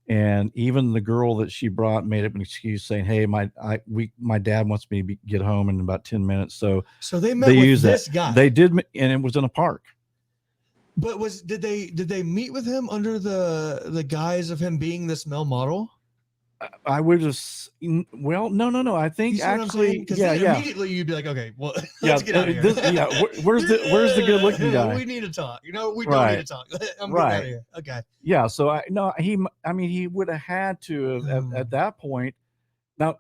And even the girl that she brought made up an excuse saying, "Hey, my dad wants me to get home in about 10 minutes." So they met with this guy. They did, and it was in a park. But did they meet with him under the guise of him being this male model? I would just, well, no. I think actually, yeah. Immediately you'd be like, okay, well, let's get out of here. Where's the good looking guy? We need to talk. We don't need to talk. I'm getting out of here. Okay. Yeah. So he would have had to have at that point. Now,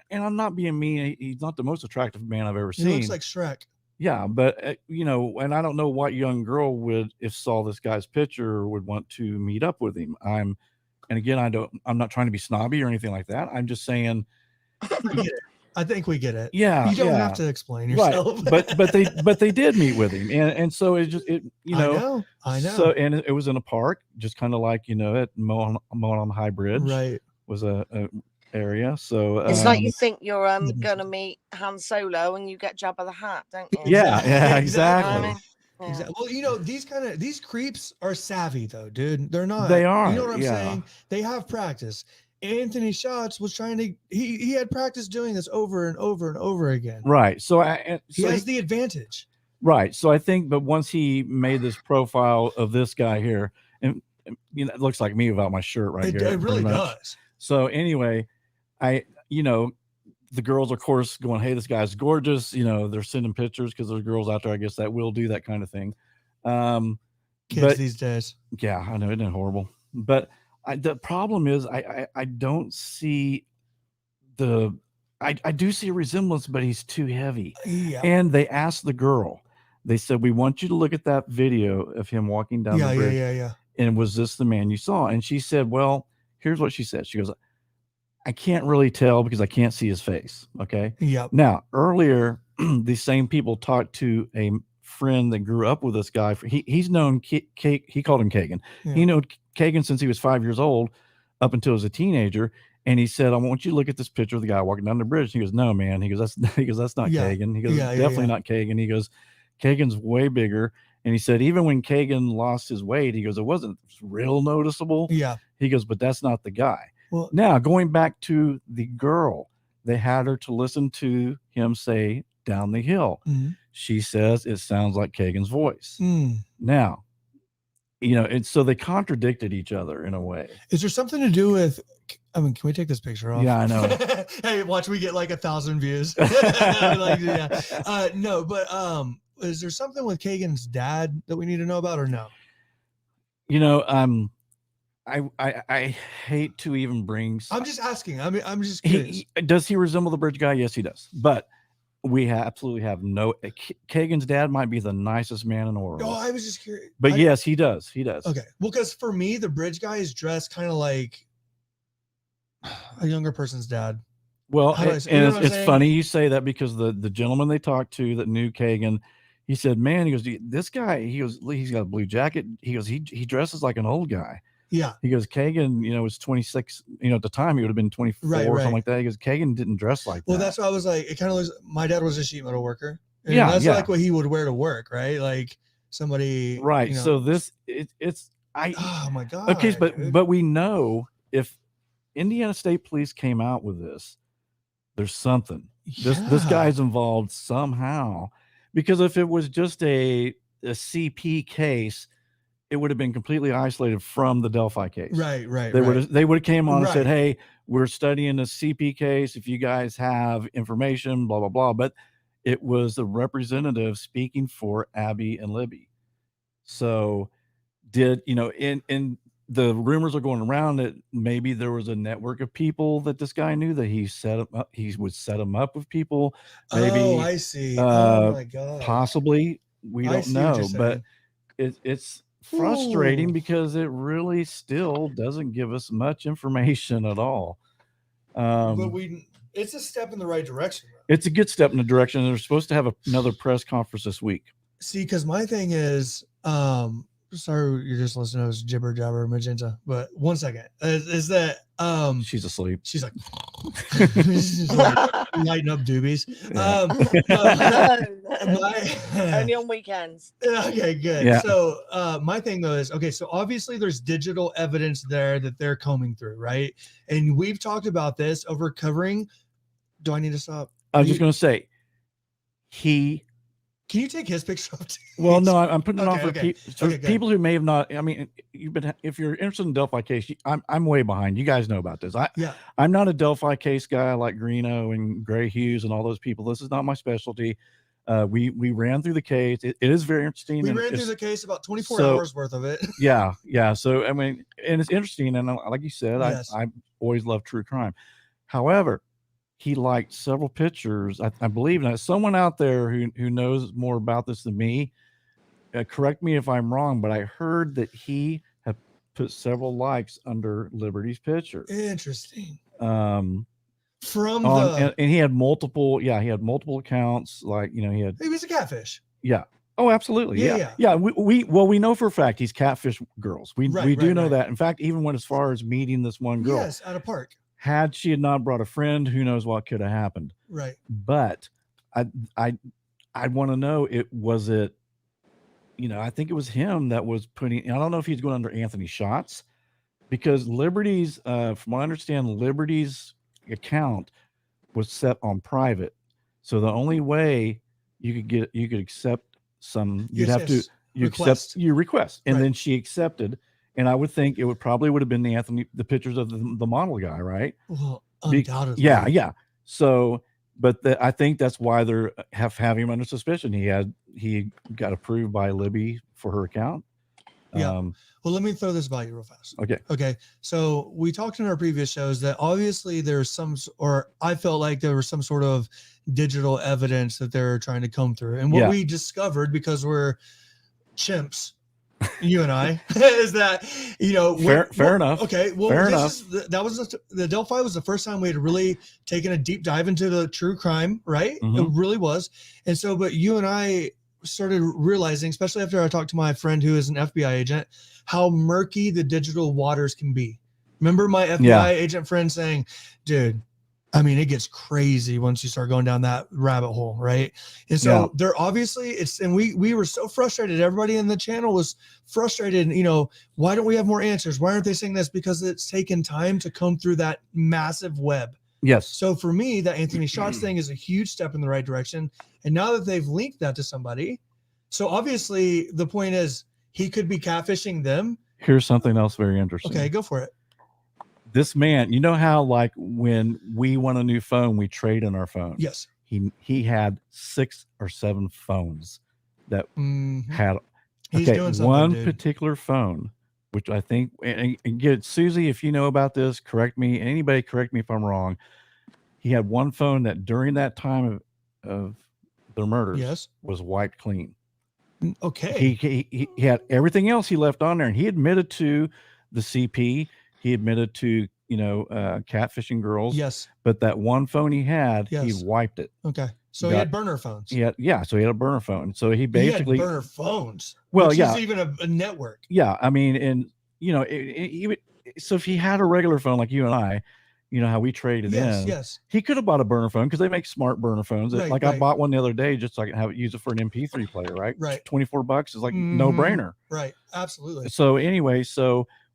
and I'm not being mean. He's not the most attractive man I've ever seen. He looks like Shrek. Yeah, but and I don't know what young girl would, if saw this guy's picture, would want to meet up with him. And again, I'm not trying to be snobby or anything like that. I'm just saying, I think we get it. Yeah. You don't have to explain yourself. Right. but they did meet with him. And so I know. I know. So, and it was in a park, just kind of like, at Monon High Bridge. Right. Was a area. So it's like you think you're gonna meet Han Solo and you get Jabba the Hutt, don't you? Yeah, exactly. Yeah. Exactly. Well, these creeps are savvy though, dude. They're not. They are. You know what I'm saying? They have practice. Anthony Schatz was trying to. He had practice doing this over and over and over again. Right. So he has the advantage. Right. So I think, but once he made this profile of this guy here, and it looks like me without my shirt right here. It really does. So anyway, the girls, of course, going, "Hey, this guy's gorgeous." They're sending pictures because there's girls out there, I guess, that will do that kind of thing. Kids these days. Yeah, I know, isn't it horrible? But the problem is, I don't see I do see a resemblance, but he's too heavy. Yeah. And they asked the girl, they said, "We want you to look at that video of him walking down the bridge. Yeah. And was this the man you saw?" And she said, "Well, here's what she said." She goes, "I can't really tell because I can't see his face." Okay. Yep. Now, earlier, these same people talked to a friend that grew up with this guy. He's known he called him Keegan. Yeah. He known Keegan since he was 5 years old, up until he was a teenager. And he said, "I want you to look at this picture of the guy walking down the bridge." He goes, "No, man." He goes, "That's not Keegan." He goes, "Definitely not Keegan." He goes, "Keegan's way bigger." And he said, even when Keegan lost his weight, he goes, "It wasn't real noticeable." Yeah. He goes, "But that's not the guy." Well, now, going back to the girl, they had her to listen to him say "down the hill." Mm-hmm. She says it sounds like Keegan's voice. Mm. Now, and so they contradicted each other in a way. Is there something to do with, can we take this picture off? Yeah, I know. Hey, watch, we get like 1,000 views. No, but is there something with Keegan's dad that we need to know about or no? I hate to even bring. I'm just asking. I'm just curious. Does he resemble the bridge guy? Yes, he does. But we absolutely have no. Keegan's dad might be the nicest man in the world. Oh, I was just curious. But yes, he does. He does. Okay. Well, because for me, the bridge guy is dressed kind of like a younger person's dad. Well, it's funny you say that because the gentleman they talked to that knew Keegan, he said, "Man," he goes, "This guy," he goes, "he's got a blue jacket." He goes, he dresses like an old guy. Yeah. He goes, "Keegan, was 26, at the time he would have been 24 or something like that." He goes, "Keegan didn't dress like that." Well, that's why I was like, it kind of looks, my dad was a sheet metal worker. And yeah. That's like what he would wear to work, right? Like somebody. Right. So oh my God. Okay. But we know if Indiana State Police came out with this, there's something. This guy's involved somehow, because if it was just a CP case, it would have been completely isolated from the Delphi case. Right. They would have came on and said, "Hey, we're studying a CP case. If you guys have information, blah, blah, blah." But it was the representative speaking for Abby and Libby. So in the rumors are going around that maybe there was a network of people that this guy knew that he set up. He would set them up with people. Maybe, oh, I see. Oh my God. possibly. We I don't see what you're know, but saying. it's frustrating Ooh. because it really still doesn't give us much information at all. But it's a step in the right direction. Though. It's a good step in the direction. They're supposed to have another press conference this week. See, because my thing is, sorry, you're just listening to us jibber jabber magenta. But one second, is that she's asleep. She's like, she's like lighting up doobies. Yeah. Only on weekends. Okay, good. Yeah. So my thing though is, okay, so obviously there's digital evidence there that they're combing through, right? And we've talked about this over covering. Do I need to stop? I was just going to say, Can you take his picture off? Well, no, I'm putting it on for okay. people who may have not. I mean, if you're interested in Delphi case, I'm way behind. You guys know about this. I'm not a Delphi case guy like Greeno and Gray Hughes and all those people. This is not my specialty. We ran through the case. It is very interesting. We ran through the case about 24 hours worth of it. Yeah. So I mean, and it's interesting. And like you said, yes. I always love true crime. However, he liked several pictures. I believe now someone out there who knows more about this than me. Correct me if I'm wrong, but I heard that he had put several likes under Liberty's picture. Interesting. And he had multiple. Yeah, he had multiple accounts. Like he was a catfish. Yeah. Oh, absolutely. Yeah. We know for a fact he's catfish girls. We do know that. In fact, even went as far as meeting this one girl. Yes, at a park. Had she had not brought a friend, who knows what could have happened. Right. But I want to know, I think it was him that was putting, I don't know if he's going under Anthony Shots, because Liberty's, from what I understand, Liberty's account was set on private. So the only way you could accept accept your request. And then she accepted. And I would think it would have been the pictures of the model guy, right? Well, undoubtedly. Yeah. So, but I think that's why they're having him under suspicion. He got approved by Libby for her account. Yeah. Well, let me throw this by you real fast. Okay. So we talked in our previous shows that obviously there's I felt like there was some sort of digital evidence that they're trying to comb through. And what we discovered, because we're chimps, you and I, is that fair enough. Okay, well, the Delphi was the first time we had really taken a deep dive into the true crime, right? Mm-hmm. It really was. And so, but you and I started realizing, especially after I talked to my friend who is an FBI agent, how murky the digital waters can be. Remember my FBI agent friend saying, "Dude, I mean, it gets crazy once you start going down that rabbit hole," right? And so they're obviously and we were so frustrated. Everybody in the channel was frustrated. Why don't we have more answers? Why aren't they saying this? Because it's taken time to comb through that massive web. Yes. So for me, that Anthony Shots thing is a huge step in the right direction. And now that they've linked that to somebody, so obviously the point is he could be catfishing them. Here's something else very interesting. Okay, go for it. This man, you know how like when we want a new phone, we trade in our phone. Yes. He had 6 or 7 phones that had one particular phone, which I think, and get Susie, if you know about this, correct me. Anybody correct me if I'm wrong. He had one phone that during that time of the murders was wiped clean. Okay. He had everything else he left on there, and he admitted to the CP. He admitted to catfishing girls. Yes. But that one phone he had, he wiped it. Okay. So he had burner phones. So he had a burner phone. So he basically had burner phones. Well, which is even a network. Yeah, I mean, and so if he had a regular phone like you and I, how we traded in. Yes. He could have bought a burner phone because they make smart burner phones. Right, I bought one the other day just so I can use it for an MP3 player. Right. Right. $24 is like no brainer. Right. Absolutely. So anyway,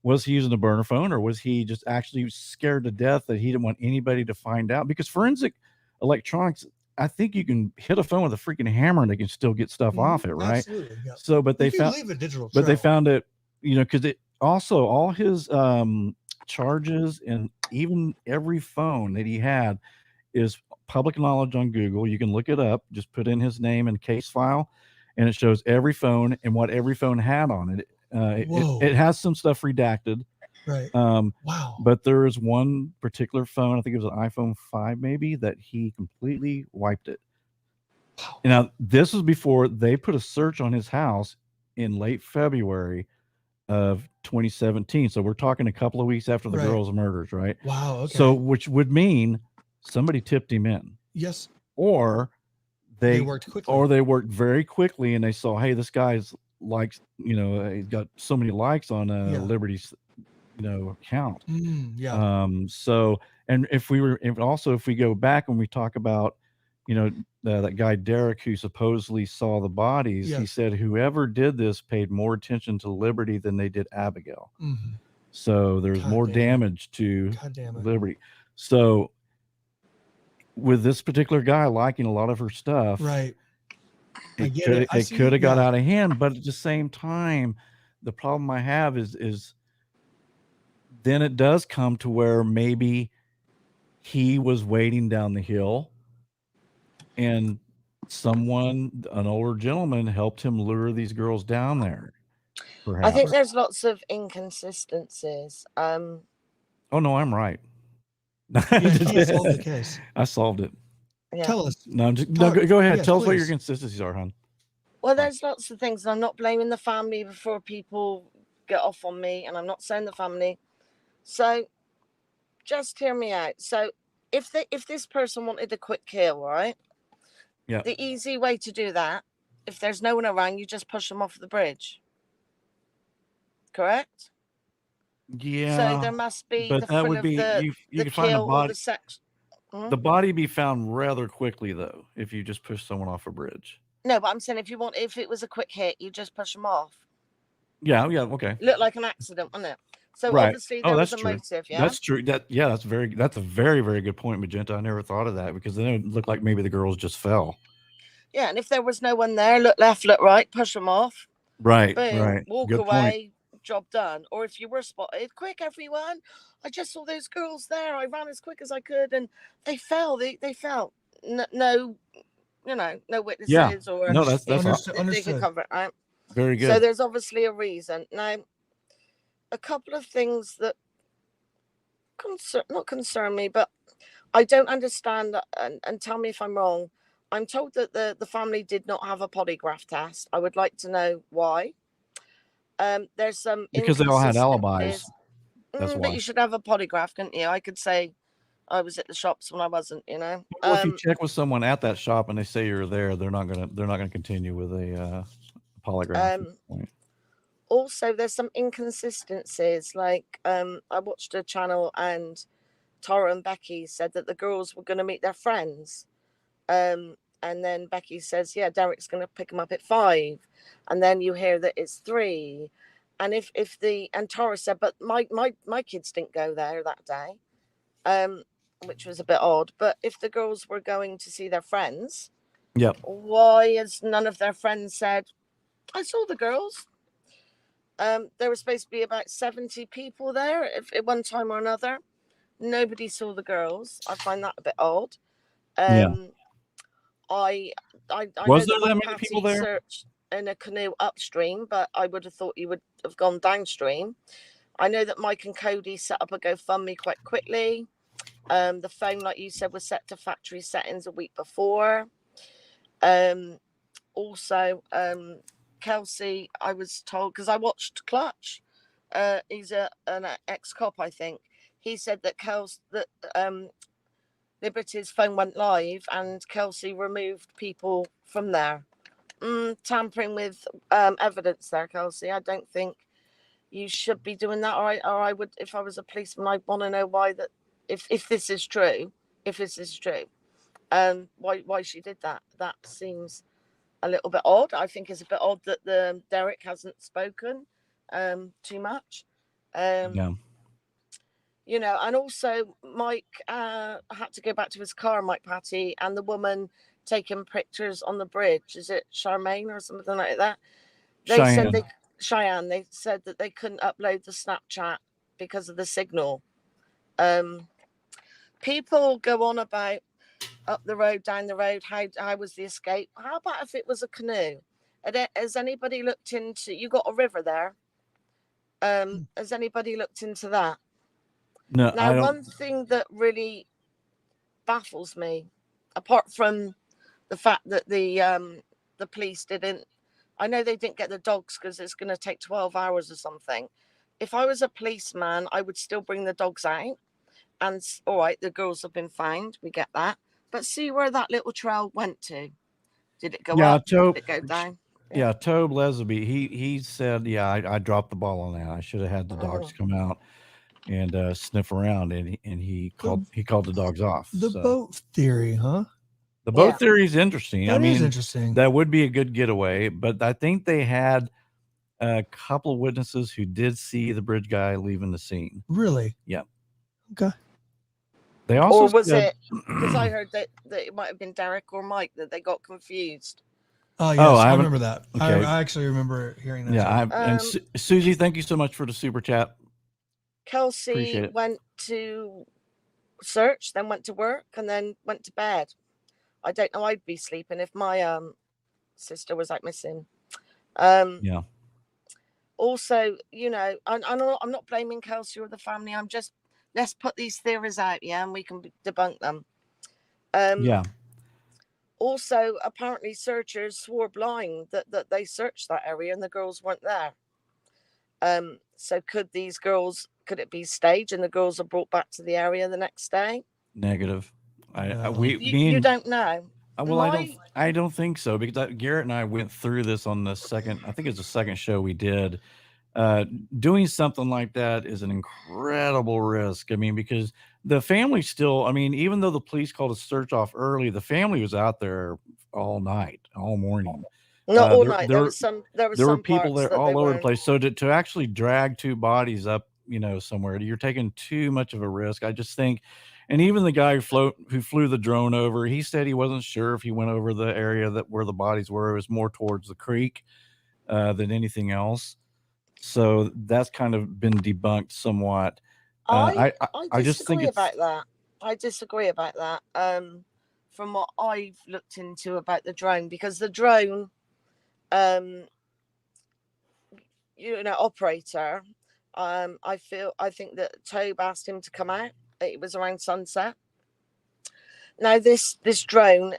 was he using a burner phone, or was he just actually scared to death that he didn't want anybody to find out? Because forensic electronics, I think you can hit a phone with a freaking hammer and they can still get stuff off it, right? Absolutely. Yeah. So, but they found it, because it also all his charges and even every phone that he had is public knowledge on Google. You can look it up. Just put in his name and case file, and it shows every phone and what every phone had on it. It has some stuff redacted. Right. Wow. But there is one particular phone, I think it was an iPhone 5 maybe, that he completely wiped it. Wow. Now, this was before they put a search on his house in late February of 2017. So we're talking a couple of weeks after the girl's murders, right? Wow. Okay. So which would mean somebody tipped him in. Yes. Or they worked quickly. Or they worked very quickly and they saw, hey, this guy's likes, he's got so many likes on Liberty's account. So, and if we go back and we talk about, that guy Derek who supposedly saw the bodies, he said whoever did this paid more attention to Liberty than they did Abigail. Mm-hmm. So there's more damage to Liberty. So with this particular guy liking a lot of her stuff, right? It could have got out of hand, but at the same time, the problem I have is then it does come to where maybe he was waiting down the hill and an older gentleman helped him lure these girls down there. Perhaps. I think there's lots of inconsistencies. Oh no, I'm right. You solved the case. I solved it. Yeah. Tell us. No, go ahead. Yes, tell us what your consistencies are, hon. Well, there's lots of things. I'm not blaming the family before people get off on me, and I'm not saying the family. So just hear me out. So if this person wanted a quick kill, right? Yeah. The easy way to do that, if there's no one around, you just push them off the bridge. Correct? Yeah. So there must be but that would be you can find the body. The body be found rather quickly though, if you just push someone off a bridge. No, but I'm saying if it was a quick hit, you just push them off. Yeah, okay. Looked like an accident, wasn't it? So obviously there was a motive, yeah. That's true. That's a very, very good point, Magenta. I never thought of that because then it would look like maybe the girls just fell. Yeah, and if there was no one there, look left, look right, push them off. Right, boom, right. Walk good away, point. Job done. Or if you were spotted, quick everyone. I just saw those girls there. I ran as quick as I could and they fell. They fell. No, no witnesses or no, that's understood. They could cover it, right? Very good. So there's obviously a reason. Now, a couple of things that not concern me, but I don't understand, and tell me if I'm wrong. I'm told that the family did not have a polygraph test. I would like to know why. There's some because they all had alibis. That's why. But you should have a polygraph, couldn't you? I could say I was at the shops when I wasn't. Well, if you check with someone at that shop and they say you're there, they're not gonna continue with a polygraph. Also, there's some inconsistencies. Like I watched a channel and Tara and Becky said that the girls were going to meet their friends. And then Becky says, yeah, Derek's going to pick them up at 5. And then you hear that it's 3. And and Tara said, but my kids didn't go there that day, which was a bit odd. But if the girls were going to see their friends, why has none of their friends said, I saw the girls? There was supposed to be about 70 people there at one time or another. Nobody saw the girls. I find that a bit odd. I was know there that many people there? Searched in a canoe upstream, but I would have thought you would have gone downstream. I know that Mike and Cody set up a GoFundMe quite quickly. The phone, like you said, was set to factory settings a week before. Also, Kelsey, I was told, because I watched Clutch. He's an ex-cop, I think. He said that Liberty's phone went live and Kelsey removed people from there. Tampering with evidence there, Kelsey. I don't think you should be doing that. Or I would, if I was a policeman, I'd want to know why that, if this is true, why she did that. That seems a little bit odd. I think it's a bit odd that the Derek hasn't spoken too much. And also Mike had to go back to his car, Mike Patty, and the woman taking pictures on the bridge. Is it Charmaine or something like that? Cheyenne. They said that they couldn't upload the Snapchat because of the signal. People go on about up the road, down the road. How was the escape? How about if it was a canoe? Has anybody looked into? You got a river there. Has anybody looked into that? No, Now, I don't. one thing that really baffles me, apart from the fact that the police didn't, I know they didn't get the dogs because it's going to take 12 hours or something. If I was a policeman, I would still bring the dogs out. And all right, the girls have been found. We get that. But see where that little trail went to. Did it go up? Did it go down? Yeah, Tobe Leslie, he said, yeah, I dropped the ball on that. I should have had the dogs come out and sniff around, and he called the dogs off. The boat theory, huh? The boat theory is interesting. That is interesting. That would be a good getaway, but I think they had a couple of witnesses who did see the bridge guy leaving the scene. Really? Yeah. Okay. They also or was it because I heard that it might have been Derek or Mike that they got confused. Oh, yes, I remember that. Okay. I actually remember hearing that. Yeah, and Susie, thank you so much for the super chat. Kelsey went to search, then went to work, and then went to bed. I don't know. I'd be sleeping if my sister was like missing. Yeah. Also, you know, I'm not blaming Kelsey or the family. I'm just, let's put these theories out, yeah, and we can debunk them. Yeah. Also, apparently, searchers swore blind that they searched that area and the girls weren't there. So could it be staged and the girls are brought back to the area the next day? Negative. You don't know. Well, I don't think so, because Garrett and I went through this on the second show we did. Doing something like that is an incredible risk. I mean, because the family still, I mean, even though the police called a search off early, the family was out there all night, all morning. Not all night. There were people there all over the place. So to actually drag two bodies up, you know, somewhere, you're taking too much of a risk. I just think, and even the guy who flew the drone over, he said he wasn't sure if he went over the area where the bodies were. It was more towards the creek than anything else. So that's kind of been debunked somewhat. I disagree about that. I disagree about that. From what I've looked into about the drone, because the drone, operator, I think that Tobe asked him to come out. It was around sunset. Now this drone,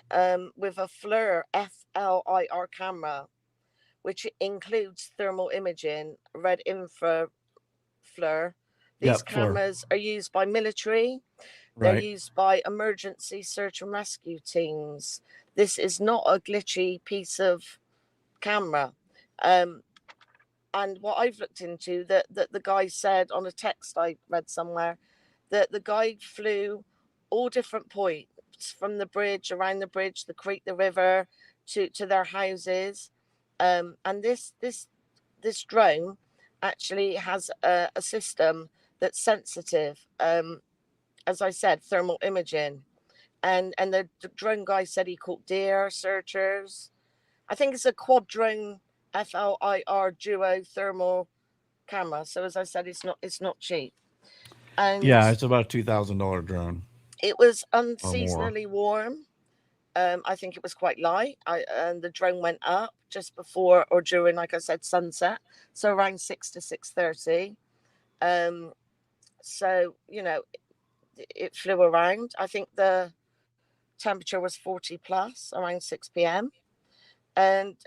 with a FLIR, FLIR camera, which includes thermal imaging, red infra FLIR. These cameras are used by military. They're used by emergency search and rescue teams. This is not a glitchy piece of camera. And what I've looked into, that the guy said on a text I read somewhere, that the guy flew all different points, from the bridge, around the bridge, the creek, the river, to their houses. And this drone actually has a system that's sensitive. As I said, thermal imaging. And the drone guy said he caught deer, searchers. I think it's a quad drone FLIR duo thermal camera. So as I said, it's not cheap. And yeah, it's about a $2,000 drone. It was unseasonably warm. I think it was quite light. And the drone went up just before or during, like I said, sunset. So around 6 to 6:30. So, you know, it flew around. I think the temperature was 40 plus around 6 p.m. And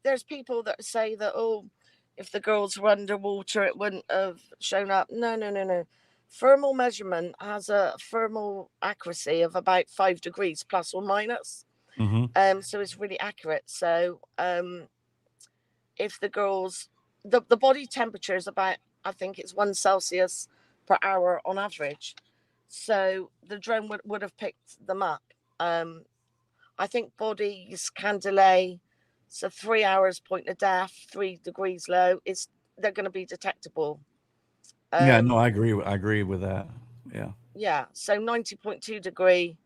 there's people that say that, oh, if the girls were underwater, it wouldn't have shown up. No. Thermal measurement has a thermal accuracy of about 5 degrees plus or minus. Mm-hmm. So it's really accurate. So if the girls, the body temperature is about, I think it's 1 Celsius per hour on average. So the drone would have picked them up. I think bodies can delay. So 3 hours point of death, 3 degrees low, they're going to be detectable. Yeah, no, I agree with that. Yeah. Yeah. So 90.2 degree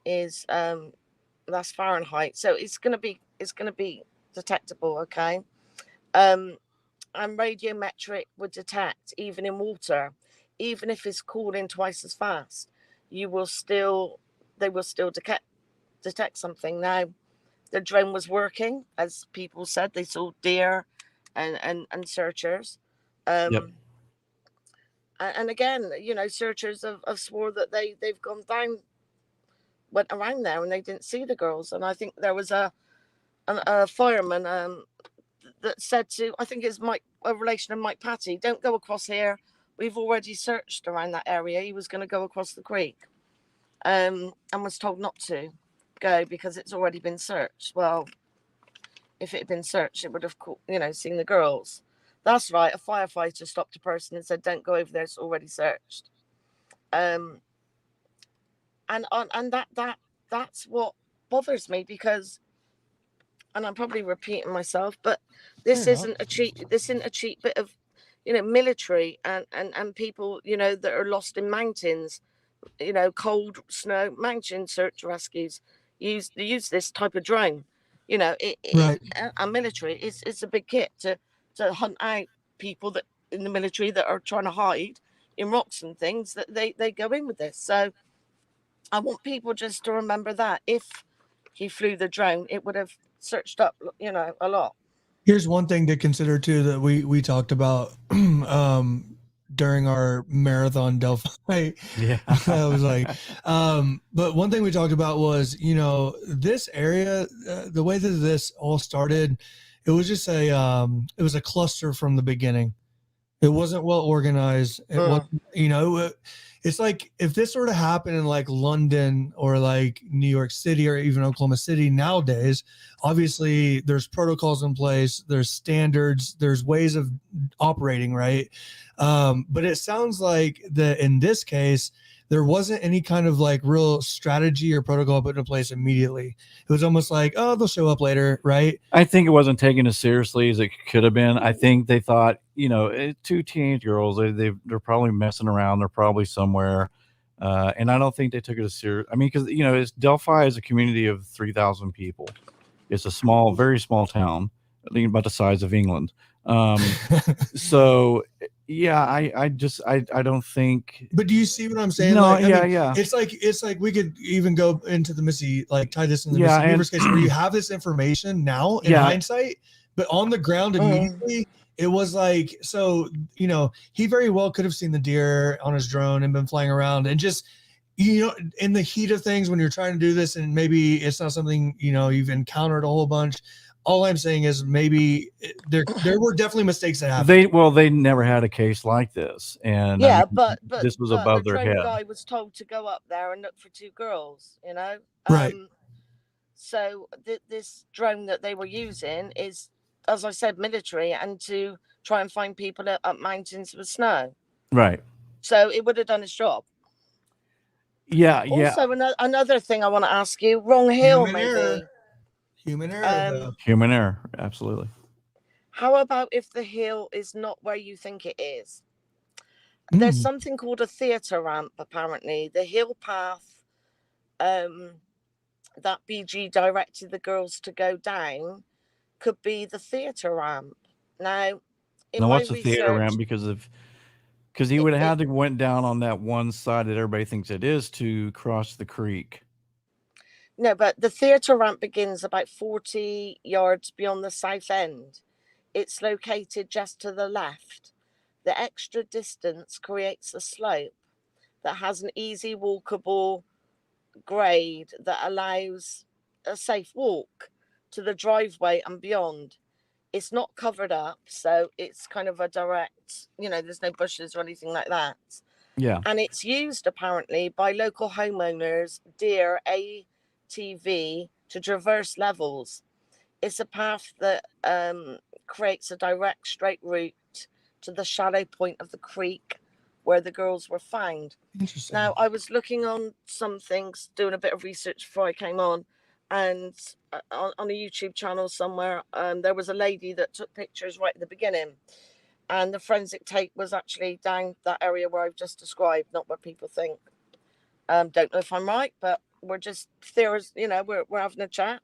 is that's Fahrenheit. So it's going to be detectable. Okay. And radiometric would detect even in water, even if it's cooling twice as fast, they will still detect something. Now, the drone was working, as people said. They saw deer and searchers. Yep. And again, searchers have swore that they've gone down, went around there, and they didn't see the girls. And I think there was a fireman that said to, I think it's a relation of Mike Patty, don't go across here. We've already searched around that area. He was going to go across the creek, and was told not to go because it's already been searched. Well, if it had been searched, it would have, seen the girls. That's right. A firefighter stopped a person and said, "Don't go over there. It's already searched." And that's what bothers me, because, and I'm probably repeating myself, but this isn't a cheap bit of, military and people, that are lost in mountains, cold snow mountain search rescues use this type of drone. And military, it's a big kit to hunt out people that in the military that are trying to hide in rocks and things, that they go in with this. So I want people just to remember that if he flew the drone, it would have searched up, a lot. Here's one thing to consider too that we talked about during our marathon Delphi. Yeah. I was like, but one thing we talked about was, this area, the way that this all started, it was just it was a cluster from the beginning. It wasn't well organized. It wasn't, it's like if this sort of happened in like London or like New York City or even Oklahoma City nowadays, obviously there's protocols in place, there's standards, there's ways of operating, right? But it sounds like that in this case, there wasn't any kind of like real strategy or protocol put in place immediately. It was almost like, oh, they'll show up later, right? I think it wasn't taken as seriously as it could have been. I think they thought, two teenage girls, they're probably messing around. They're probably somewhere. And I don't think they took it as serious. I mean, because, Delphi is a community of 3,000 people. It's a small, very small town, I think about the size of England. So yeah, I don't think. But do you see what I'm saying? No, like, yeah. It's like we could even go into the Missy, like tie this in the Missy Beevers case, where you have this information now in hindsight, but on the ground immediately, it was like, so, he very well could have seen the deer on his drone and been flying around and just, in the heat of things when you're trying to do this, and maybe it's not something, you've encountered a whole bunch. All I'm saying is maybe there were definitely mistakes that happened. They never had a case like this, and but this was above their head. The guy was told to go up there and look for two girls, right? So this drone that they were using is, as I said, military, and to try and find people up mountains with snow. Right. So it would have done its job. Yeah. Also, another thing I want to ask you: wrong hill, maybe. Human error. Human error, absolutely. How about if the hill is not where you think it is? There's something called a theatre ramp, apparently. The hill path that BG directed the girls to go down could be the theatre ramp. Now what's the theatre ramp? Because he would have had to went down on that one side that everybody thinks it is to cross the creek. No, but the theatre ramp begins about 40 yards beyond the south end. It's located just to the left. The extra distance creates a slope that has an easy walkable grade that allows a safe walk to the driveway and beyond. It's not covered up, so it's kind of a direct, there's no bushes or anything like that. Yeah. And it's used apparently by local homeowners, deer, ATV, to traverse levels. It's a path that creates a direct straight route to the shallow point of the creek where the girls were found. Interesting. Now, I was looking on some things, doing a bit of research before I came on, and on a YouTube channel somewhere, there was a lady that took pictures right at the beginning, and the forensic tape was actually down that area where I've just described, not where people think. Don't know if I'm right, but we're just theories, we're having a chat.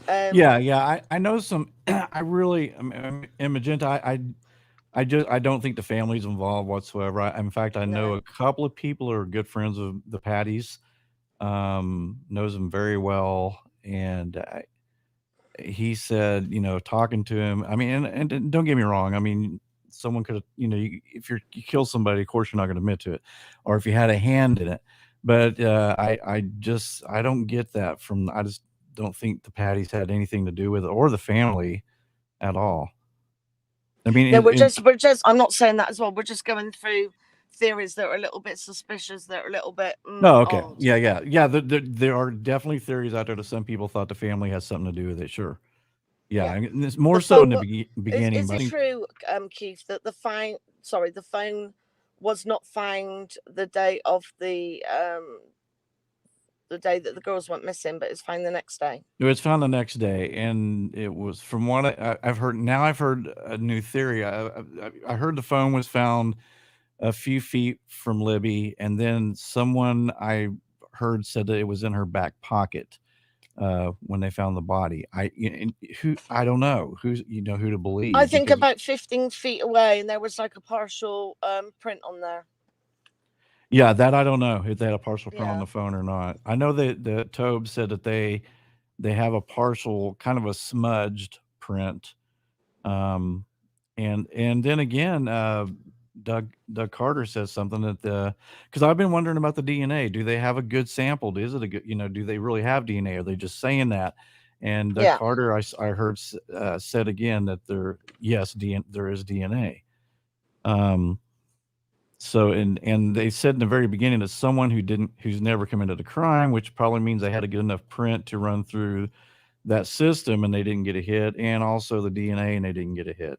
I know some. I really, in Magenta, I don't think the family's involved whatsoever. In fact, I know a couple of people who are good friends of the Patties, knows them very well, and he said, talking to him. I mean, and don't get me wrong. I mean, someone could have, if you kill somebody, of course you're not going to admit to it, or if you had a hand in it. But I don't get that from. I just don't think the Patties had anything to do with it or the family at all. I mean, we're just. I'm not saying that as well. We're just going through theories that are a little bit suspicious, that are a little bit. No, okay, odd. yeah. There are definitely theories out there that some people thought the family has something to do with it. Sure, yeah. And it's more so in the beginning. Is it true, Keith, that the phone was not found the day of the day that the girls went missing, but it's found the next day? It was found the next day, and it was, from what I've heard. Now I've heard a new theory. I heard the phone was found a few feet from Libby, and then someone I heard said that it was in her back pocket when they found the body. I don't know who to believe. I think about 15 feet away, and there was like a partial print on there. Yeah, that I don't know if they had a partial print on the phone or not. I know that the Tobe said that they have a partial, kind of a smudged print. And then again, Doug Carter says something that because I've been wondering about the DNA. Do they have a good sample? Is it a good, do they really have DNA? Are they just saying that? And Doug Carter, I heard said again that there is DNA. So and they said in the very beginning that someone who's never committed a crime, which probably means they had a good enough print to run through that system, and they didn't get a hit, and also the DNA, and they didn't get a hit.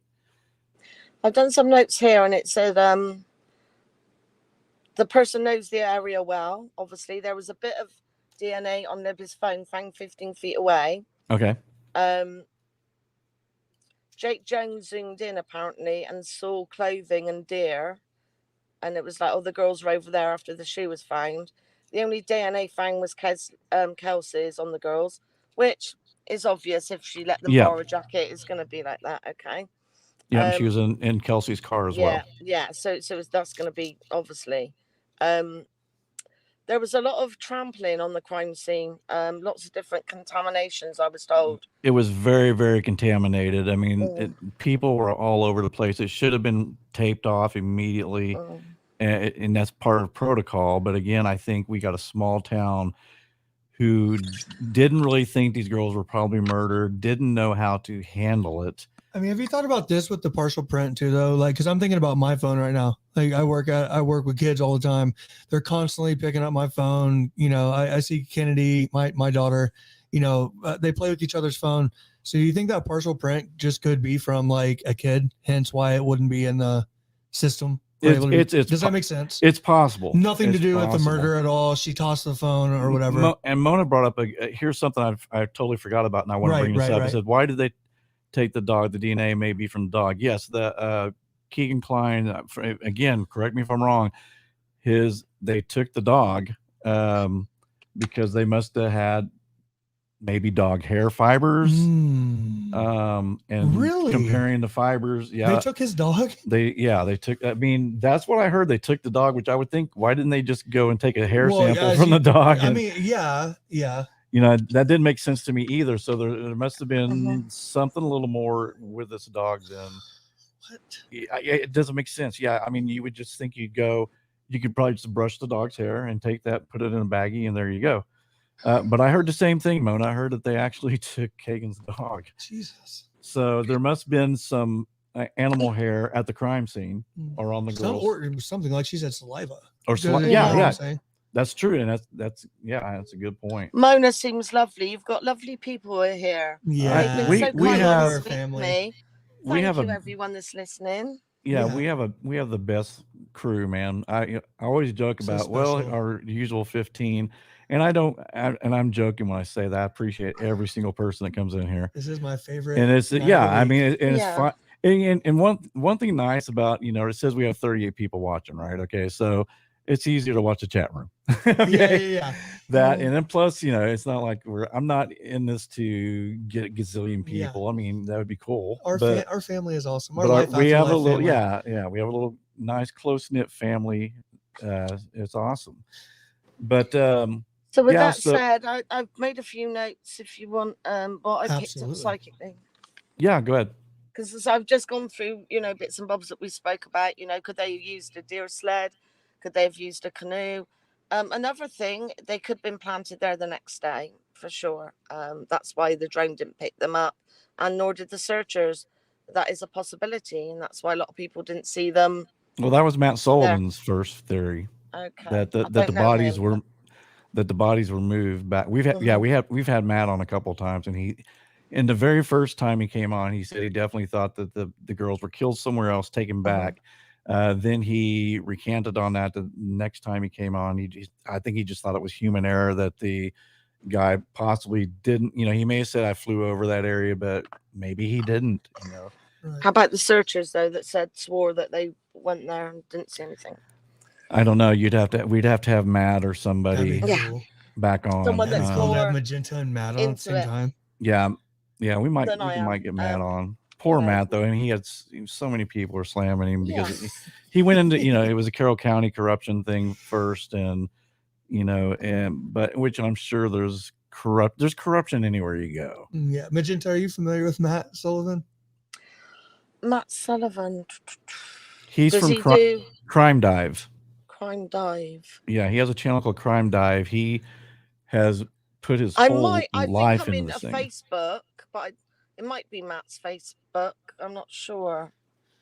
I've done some notes here, and it said the person knows the area well. Obviously, there was a bit of DNA on Libby's phone found 15 feet away. Okay. Jake Jones zoomed in apparently and saw clothing and deer, and it was like, oh, the girls were over there after the shoe was found. The only DNA found was Kelsey's on the girls, which is obvious. If she let them borrow a jacket, it's going to be like that. Okay. Yeah, she was in Kelsey's car as well. Yeah. So that's going to be obviously. There was a lot of trampling on the crime scene. Lots of different contaminations, I was told. It was very, very contaminated. I mean, people were all over the place. It should have been taped off immediately, and that's part of protocol. But again, I think we got a small town who didn't really think these girls were probably murdered, didn't know how to handle it. I mean, have you thought about this with the partial print too, though? Like, because I'm thinking about my phone right now. Like, I work with kids all the time. They're constantly picking up my phone. I see Kennedy, my daughter. They play with each other's phone. So, do you think that partial print just could be from like a kid? Hence, why it wouldn't be in the system. Does that make sense? It's possible. Nothing to do with the murder at all. She tossed the phone or whatever. And Mona brought up here's something I totally forgot about, and I want to bring this up. I said, why did they take the dog? The DNA may be from the dog. Yes, the Keegan Klein, again, correct me if I'm wrong, they took the dog because they must have had maybe dog hair fibers. And really comparing the fibers. Yeah, they took his dog. They took. I mean, that's what I heard. They took the dog, which I would think, why didn't they just go and take a hair sample from the dog? I mean, yeah. That didn't make sense to me either. So there must have been something a little more with this dog than what? It doesn't make sense. Yeah, I mean, you would just think you could probably just brush the dog's hair and take that, put it in a baggie, and there you go. But I heard the same thing, Mona. I heard that they actually took Kagan's dog. Jesus. So there must have been some animal hair at the crime scene or on the girls. Or something like she said saliva. Or saliva. Yeah. That's true, and that's a good point. Mona seems lovely. You've got lovely people here. Yeah, we have our family. Thank you, everyone that's listening. Yeah, we have the best crew, man. I always joke about our usual 15, and I'm joking when I say that. I appreciate every single person that comes in here. This is my favorite. And it's it's fun. And one thing nice about it says we have 38 people watching, right? Okay, so it's easier to watch the chat room. Okay? Yeah. That and then plus, it's not like I'm not in this to get a gazillion people. Yeah. I mean, that would be cool. Our family is awesome. We have a little, we have a little nice close knit family. It's awesome. But so with that said, I've made a few notes if you want. What I picked up psychically. Yeah, go ahead. because I've just gone through, bits and bobs that we spoke about. Could they have used a deer sled? Could they have used a canoe? Another thing, they could have been planted there the next day for sure. That's why the drone didn't pick them up, and nor did the searchers. That is a possibility, and that's why a lot of people didn't see them. Well, that was Matt Sullivan's first theory. Okay. That the bodies were moved back. We've had Matt on a couple of times, and the very first time he came on, he said he definitely thought that the girls were killed somewhere else, taken back. Then he recanted on that. The next time he came on, I think he just thought it was human error, that the guy possibly didn't. He may have said I flew over that area, but maybe he didn't. Right. How about the searchers though that swore that they went there and didn't see anything? I don't know. We'd have to have Matt or somebody back on. Someone that's Call more that Magenta and Matt on at the same time. Yeah, we might get Matt on. Poor Matt though, and he had so many people were slamming him because he went into it was a Carroll County corruption thing first, and but which I'm sure there's corruption anywhere you go. Yeah, Magenta, are you familiar with Matt Sullivan? Matt Sullivan. He's from Crime Dive. Crime Dive. Yeah, he has a channel called Crime Dive. He has put his whole life into this thing. Facebook, but it might be Matt's Facebook. I'm not sure.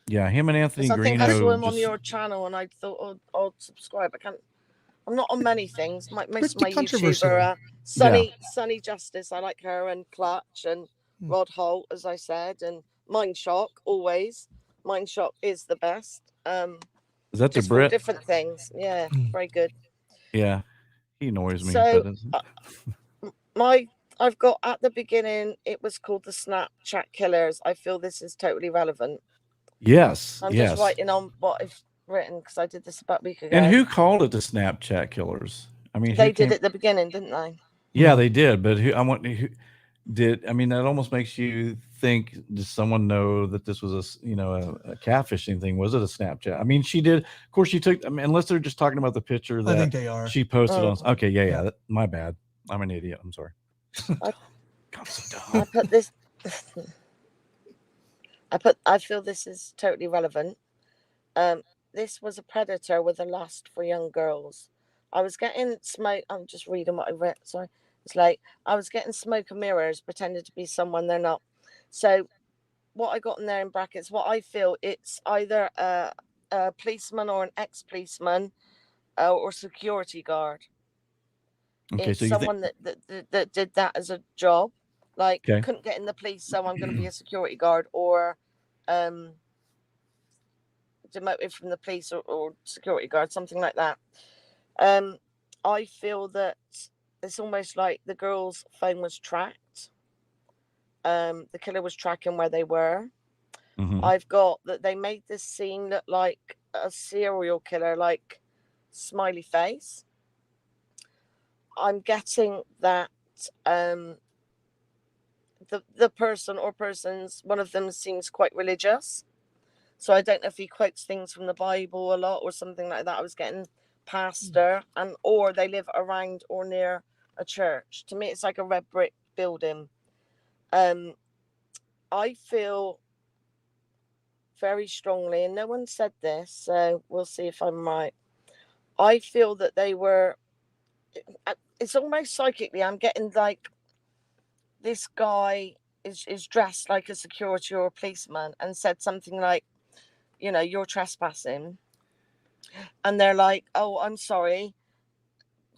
Yeah, him and Anthony Greeno. I think I saw him on your channel, and I thought, I'll subscribe. I'm not on many things. Most of my YouTuber, Sunny Justice. I like her, and Clutch, and Rod Holt, as I said, and Mind Shock. Always, Mind Shock is the best. Is that the Brit? Different things. Yeah, very good. Yeah, he annoys me. So, I've got at the beginning, it was called the Snapchat Killers. I feel this is totally relevant. Yes. I'm just writing on what I've written because I did this about a week ago. And who called it the Snapchat Killers? I mean, they did at the beginning, didn't they? Yeah, they did. But who did? I mean, that almost makes you think: does someone know that this was a catfishing thing? Was it a Snapchat? I mean, she did. Of course, she took. I mean, unless they're just talking about the picture that I think they are. She posted on. Okay, yeah. My bad. I'm an idiot. I'm sorry. I'm so dumb. I put this. I feel this is totally relevant. This was a predator with a lust for young girls. I was getting smoke. I'm just reading what I read. Sorry. It's like I was getting smoke and mirrors, pretending to be someone they're not. So what I got in there in brackets, what I feel, it's either a policeman or an ex-policeman or security guard. Okay, it's so someone that did that as a job. Like, couldn't get in the police, so I'm going to be a security guard, or demoted from the police or security guard, something like that. I feel that it's almost like the girl's phone was tracked. The killer was tracking where they were. I've got that they made this scene look like a serial killer, like smiley face. I'm getting that the person or persons, one of them seems quite religious. So I don't know if he quotes things from the Bible a lot or something like that. I was getting pastor, or they live around or near a church. To me, it's like a red brick building. I feel very strongly, and no one said this, so we'll see if I'm right. I feel that they were, it's almost psychically, I'm getting like this guy is dressed like a security or a policeman and said something like, you're trespassing. And they're like, oh, I'm sorry.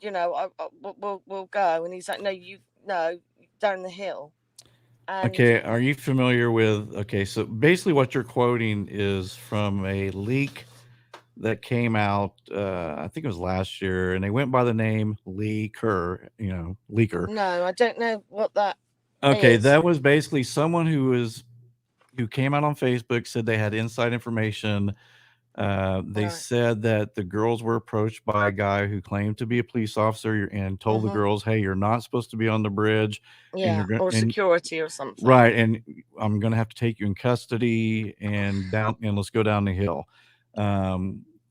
We'll go. And he's like, no, down the hill. And okay, are you familiar with? Okay, so basically, what you're quoting is from a leak that came out. I think it was last year, and they went by the name Leaker. Leaker. No, I don't know what that. Okay, is. that was basically someone who came out on Facebook, said they had inside information. They said that the girls were approached by a guy who claimed to be a police officer and told the girls, hey, you're not supposed to be on the bridge. Or security or something. Right. And I'm going to have to take you in custody and let's go down the hill.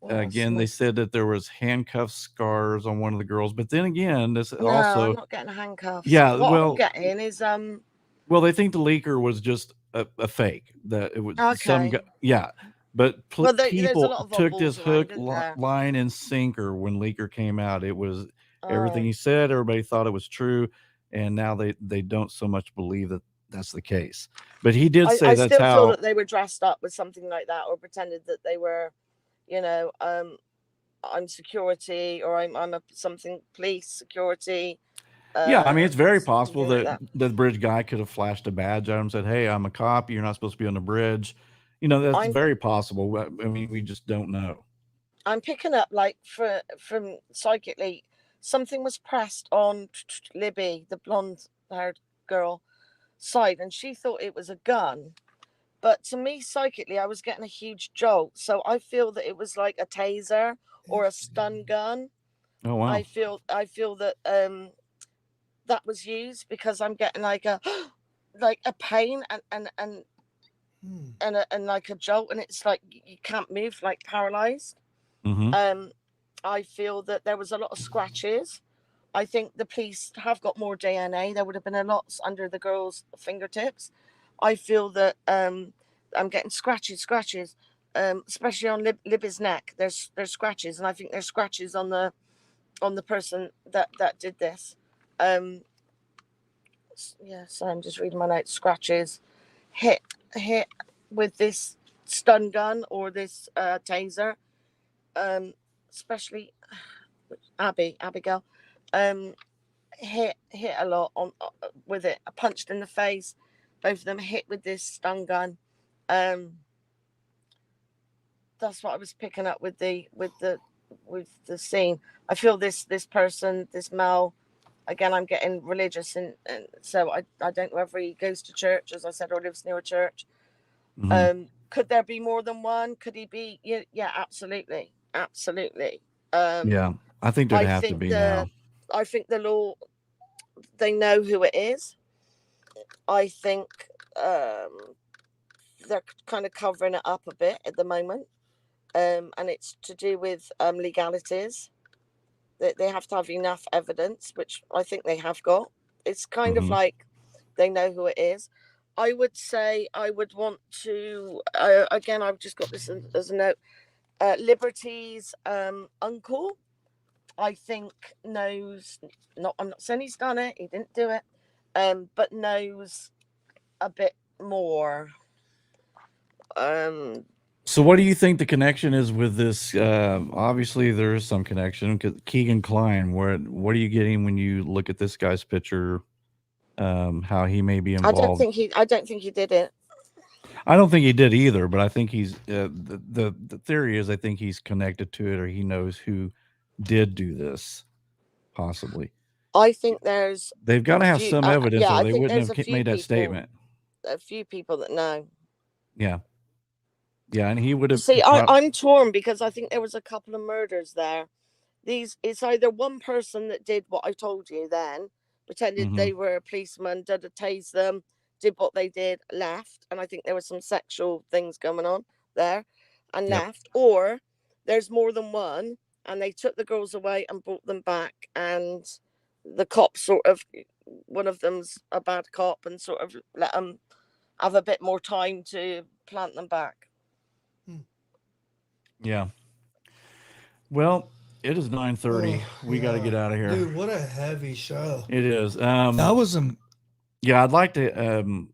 Again, they said that there was handcuff scars on one of the girls. But then again, I'm not getting handcuffs. Yeah. What I'm getting is, Well, they think the leaker was just a fake. That it was some Okay. guy. Yeah, but Well, there's a people lot of took this oddballs around, hook, isn't there? line, and sinker when leaker came out. It was everything Oh. he said. Everybody thought it was true, and now they don't so much believe that that's the case. But he did say I that's still feel how. that they were dressed up with something like that, or pretended that they were, you know, I'm security, or I'm a something police security. Yeah, I mean, it's very Something possible like that the bridge guy could have flashed a badge at him and said, "Hey, I'm a cop. You're not supposed to be on the bridge." You know, that's I'm very possible. I mean, we just don't know. I'm picking up like from psychically, something was pressed on Libby, the blonde-haired girl, side, and she thought it was a gun. But to me, psychically, I was getting a huge jolt. So I feel that it was like a taser or a stun gun. Oh wow. I feel that that was used, because I'm getting like a like a pain and like a jolt, and it's like you can't move, like paralyzed. Mm-hmm. I feel that there was a lot of scratches. I think the police have got more DNA. There would have been a lot under the girl's fingertips. I feel that I'm getting scratches, especially on Libby's neck. There's scratches, and I think there's scratches on the person that did this. Yeah, so I'm just reading my notes. Scratches, hit with this stun gun or this taser. Especially Abigail, hit a lot on with it. I punched in the face. Both of them hit with this stun gun. That's what I was picking up with the scene. I feel this person, this male, again, I'm getting religious, and so I don't know whether he goes to church, as I said, or lives near a church. Mm-hmm. Could there be more than one? Could he be? Yeah, absolutely. Yeah, I think there'd have to be now. I think the law, they know who it is. I think they're kind of covering it up a bit at the moment, and it's to do with legalities. That they have to have enough evidence, which I think they have got. It's kind of like they know who it is. I would say I would want to, again, I've just got this as a note, Liberty's uncle, I think knows, I'm not saying he's done it, he didn't do it, but knows a bit more. So what do you think the connection is with this? Obviously there is some connection, because Keegan Klein, what are you getting when you look at this guy's picture? How he may be involved. I don't think he did it. I don't think he did either, but I think he's the theory is I think he's connected to it, or he knows who did do this, possibly. I think they've got to have some evidence, or they wouldn't have made that statement. A few people that know. Yeah, and he would have. See, I'm torn, because I think there was a couple of murders there. It's either one person that did what I told you then, pretended they were a policeman, did a tase them, did what they did, left, and I think there was some sexual things going on there, and left, or there's more than one, and they took the girls away and brought them back, and the cops sort of, one of them's a bad cop, and sort of let them have a bit more time to plant them back. Yeah. Well, it is 9:30. We got to get out of here. Dude, what a heavy show. It is. That was some. Yeah, I'd like to.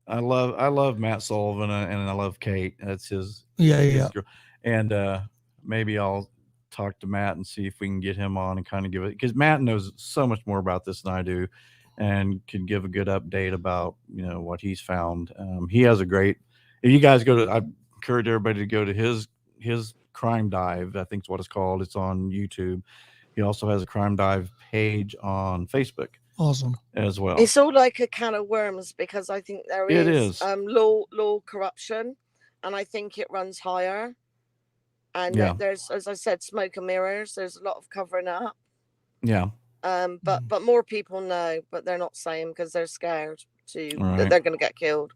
I love Matt Sullivan, and I love Kate. That's his. His girl. And maybe I'll talk to Matt and see if we can get him on and kind of give it, because Matt knows so much more about this than I do, and can give a good update about what he's found. He has a great. If you guys go to, I encourage everybody to go to his Crime Dive, I think is what it's called. It's on YouTube. He also has a Crime Dive page on Facebook. Awesome. As well. It's all like a can of worms, because I think there is law corruption, and I think it runs higher. And there's, as I said, smoke and mirrors. There's a lot of covering up. Yeah. But more people know, but they're not saying, because they're scared that they're going to get killed.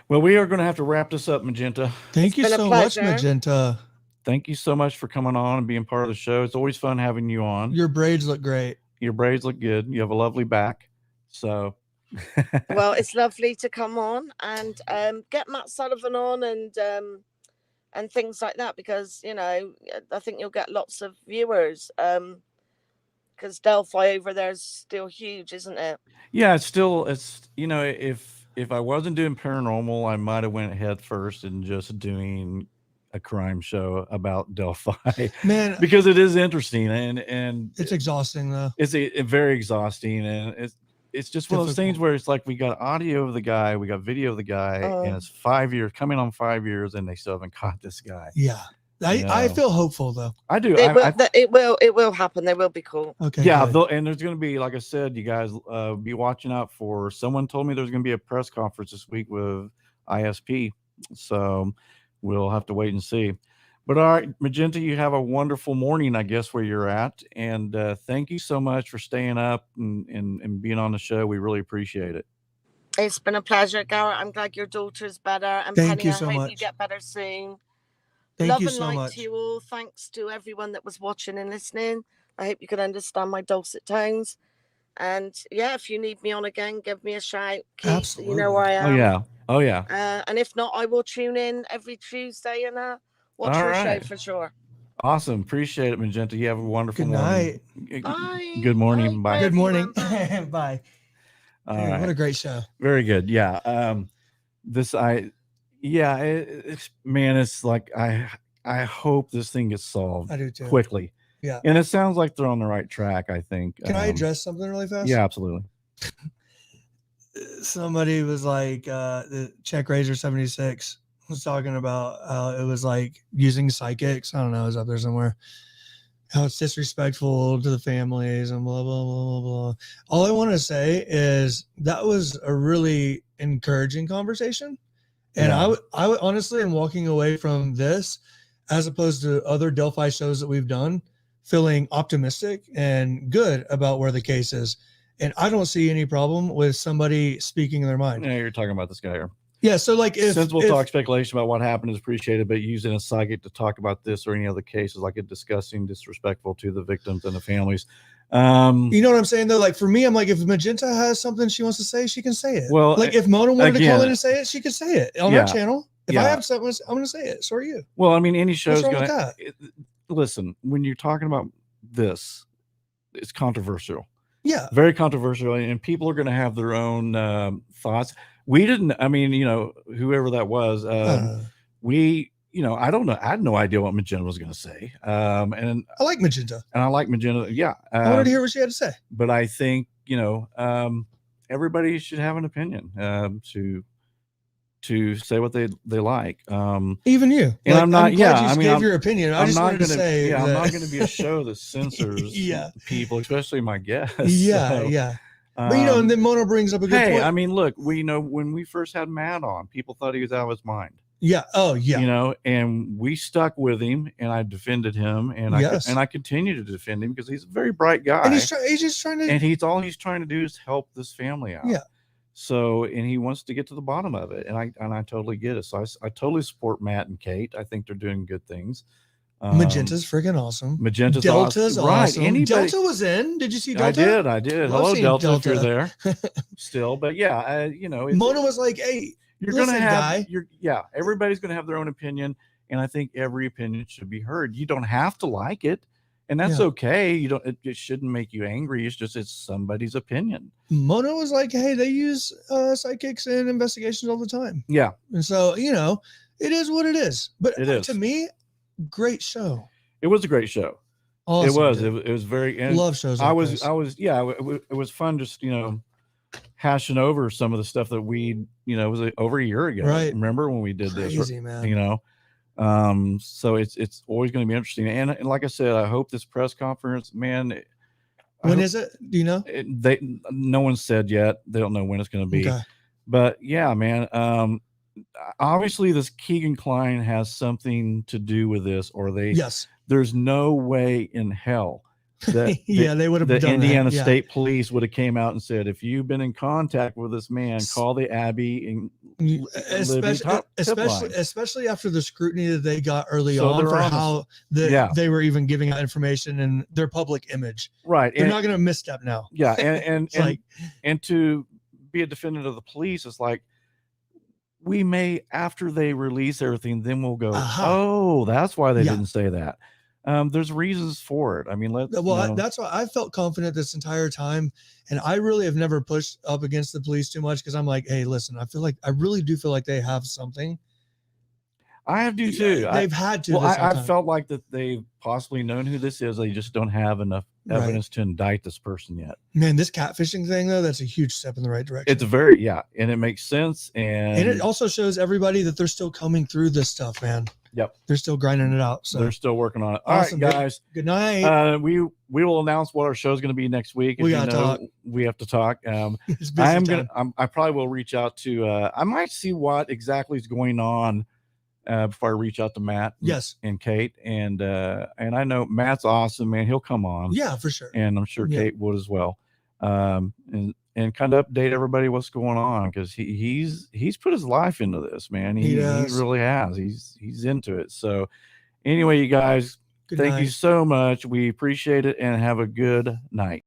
Well, we are going to have to wrap this up, Magenta. Thank you so much, Magenta. Thank you so much for coming on and being part of the show. It's always fun having you on. Your braids look great. Your braids look good. You have a lovely back. So Well, it's lovely to come on and get Matt Sullivan on and things like that, because, you know, I think you'll get lots of viewers, because Delphi over there is still huge, isn't it? Yeah, it's you know, if I wasn't doing paranormal, I might have went head first and just doing a crime show about Delphi, Man, because it is interesting and it's exhausting though. It's very exhausting, and it's just one of those things where it's like we got audio of the guy, we got video of the guy, and it's 5 years coming on 5 years, and they still haven't caught this guy. Yeah. I feel hopeful though. I do. It will happen. They will be cool. Okay. Yeah, and there's going to be, like I said, you guys be watching out for. Someone told me there's going to be a press conference this week with ISP, so we'll have to wait and see. But all right, Magenta, you have a wonderful morning, I guess, where you're at, and thank you so much for staying up and being on the show. We really appreciate it. It's been a pleasure, Garrett. I'm glad your daughter's better, and Thank Penny, you so I hope much. you get better soon. Thank Love you and so light much. to you all. Thanks to everyone that was watching and listening. I hope you can understand my dulcet tones. And yeah, if you need me on again, give me a shout. Keith, Absolutely. you know where I am. Oh yeah. And if not, I will tune in every Tuesday and watch All your right. show for sure. Awesome. Appreciate it, Magenta. You have a wonderful Good morning. night. Bye. Good morning. Bye. Good morning. Bye. Bye. All Dude, right. What a great show. Very good. Yeah. Man, it's like I hope this thing gets solved I do too. quickly. Yeah. And it sounds like they're on the right track, I think. Can I address something really fast? Yeah, absolutely. Somebody was like, the Check Razor 76 was talking about how it was like using psychics. I don't know, it was up there somewhere. How it's disrespectful to the families and blah, blah, blah, blah, blah. All I want to say is that was a really encouraging conversation. And Yeah. I would honestly am walking away from this, as opposed to other Delphi shows that we've done, feeling optimistic and good about where the case is. And I don't see any problem with somebody speaking their mind. Yeah, you're talking about this guy here. Yeah. So like Since we'll talk speculation about what happened is appreciated, but using a psychic to talk about this or any other cases, like it discussing disrespectful to the victims and the families. You know what I'm saying though? Like for me, I'm like, if Magenta has something she wants to say, she can say it. Well, like if Mona wanted to again, call in and say it, she could say it on yeah, her channel. If I yeah. have something, I'm going to say it. So are you. Well, I mean, any show's wrong with gonna that? listen, when you're talking about this, it's controversial. Yeah. Very controversial, and people are going to have their own thoughts. We didn't, I mean, you know, whoever that was, you know, I don't know. I had no idea what Magenta was going to say. And I like Magenta. And I like Magenta. Yeah. I wanted to hear what she had to say. But I think, you know, everybody should have an opinion to say what they like. Even you. And like, I'm not, glad you gave your opinion. I I'm just not wanted to gonna, say yeah, that. I'm not going to be a show that censors people, especially my guests. Yeah. So, yeah. But you know, and then Mona brings up a good point. I mean, look, we know when we first had Matt on, people thought he was out of his mind. Yeah. Oh, yeah. You know, and we stuck with him, and I defended him, and I continue to defend him because he's a very bright guy. And he's just trying to. And he's trying to do is help this family out. Yeah. So, and he wants to get to the bottom of it, and I totally get it. So I totally support Matt and Kate. I think they're doing good things. Magenta's freaking awesome. Delta's awesome. Right. Delta was in. Did you see Delta? I did. Love Hello, seeing Delta, if you're there still. But yeah, you know, Mona was like, hey, you're going to have, everybody's going to have their own opinion. And I think every opinion should be heard. You don't have to like it. And that's okay. You don't, it shouldn't make you angry. It's somebody's opinion. Mona was like, hey, they use psychics in investigations all the time. Yeah. And so, you know, it is what it is. But to me, great show. It was a great show. Awesome, it was very, and love shows like this. It was fun just, you know, hashing over some of the stuff that we, you know, it was over a year ago. Right. Remember when we did Crazy, this, man. you know? So it's always going to be interesting. And like I said, I hope this press conference, man. When is it? Do you know? No one said yet. They don't know when it's going to be. Okay. But yeah, man. Obviously this Keegan Klein has something to do with this, or there's no way in hell that they would have the done Indiana that. State Police would have came out and said, if you've been in contact with this man, call the Abbey and especially after the scrutiny that they got early on for how they were even giving out information and their public image. Right. They're not going to misstep now. Yeah. And to be a defendant of the police. It's like, we may, after they release everything, then we'll go, oh, that's why they didn't say that. There's reasons for it. I mean, that's why I felt confident this entire time. And I really have never pushed up against the police too much, because I'm like, hey, listen, I really do feel like they have something. I do too. They've had to. Well, I felt like that they've possibly known who this is. They just don't have enough evidence to indict this person yet. Man, this catfishing thing, though, that's a huge step in the right direction. It's very, and it makes sense. And it also shows everybody that they're still coming through this stuff, man. Yep. They're still grinding it out. So they're still working on it. Awesome, all right, guys. Good night. We will announce what our show is going to be next week. We got to talk. We have to talk. I probably will reach out to, I might see what exactly is going on before I reach out to Matt and Kate. And I know Matt's awesome, man. He'll come on. Yeah, for sure. And I'm sure Kate would as well. And kind of update everybody what's going on, because he's put his life into this, man. He really has. He's into it. So anyway, you guys, thank you so much. We appreciate it, and have a good night.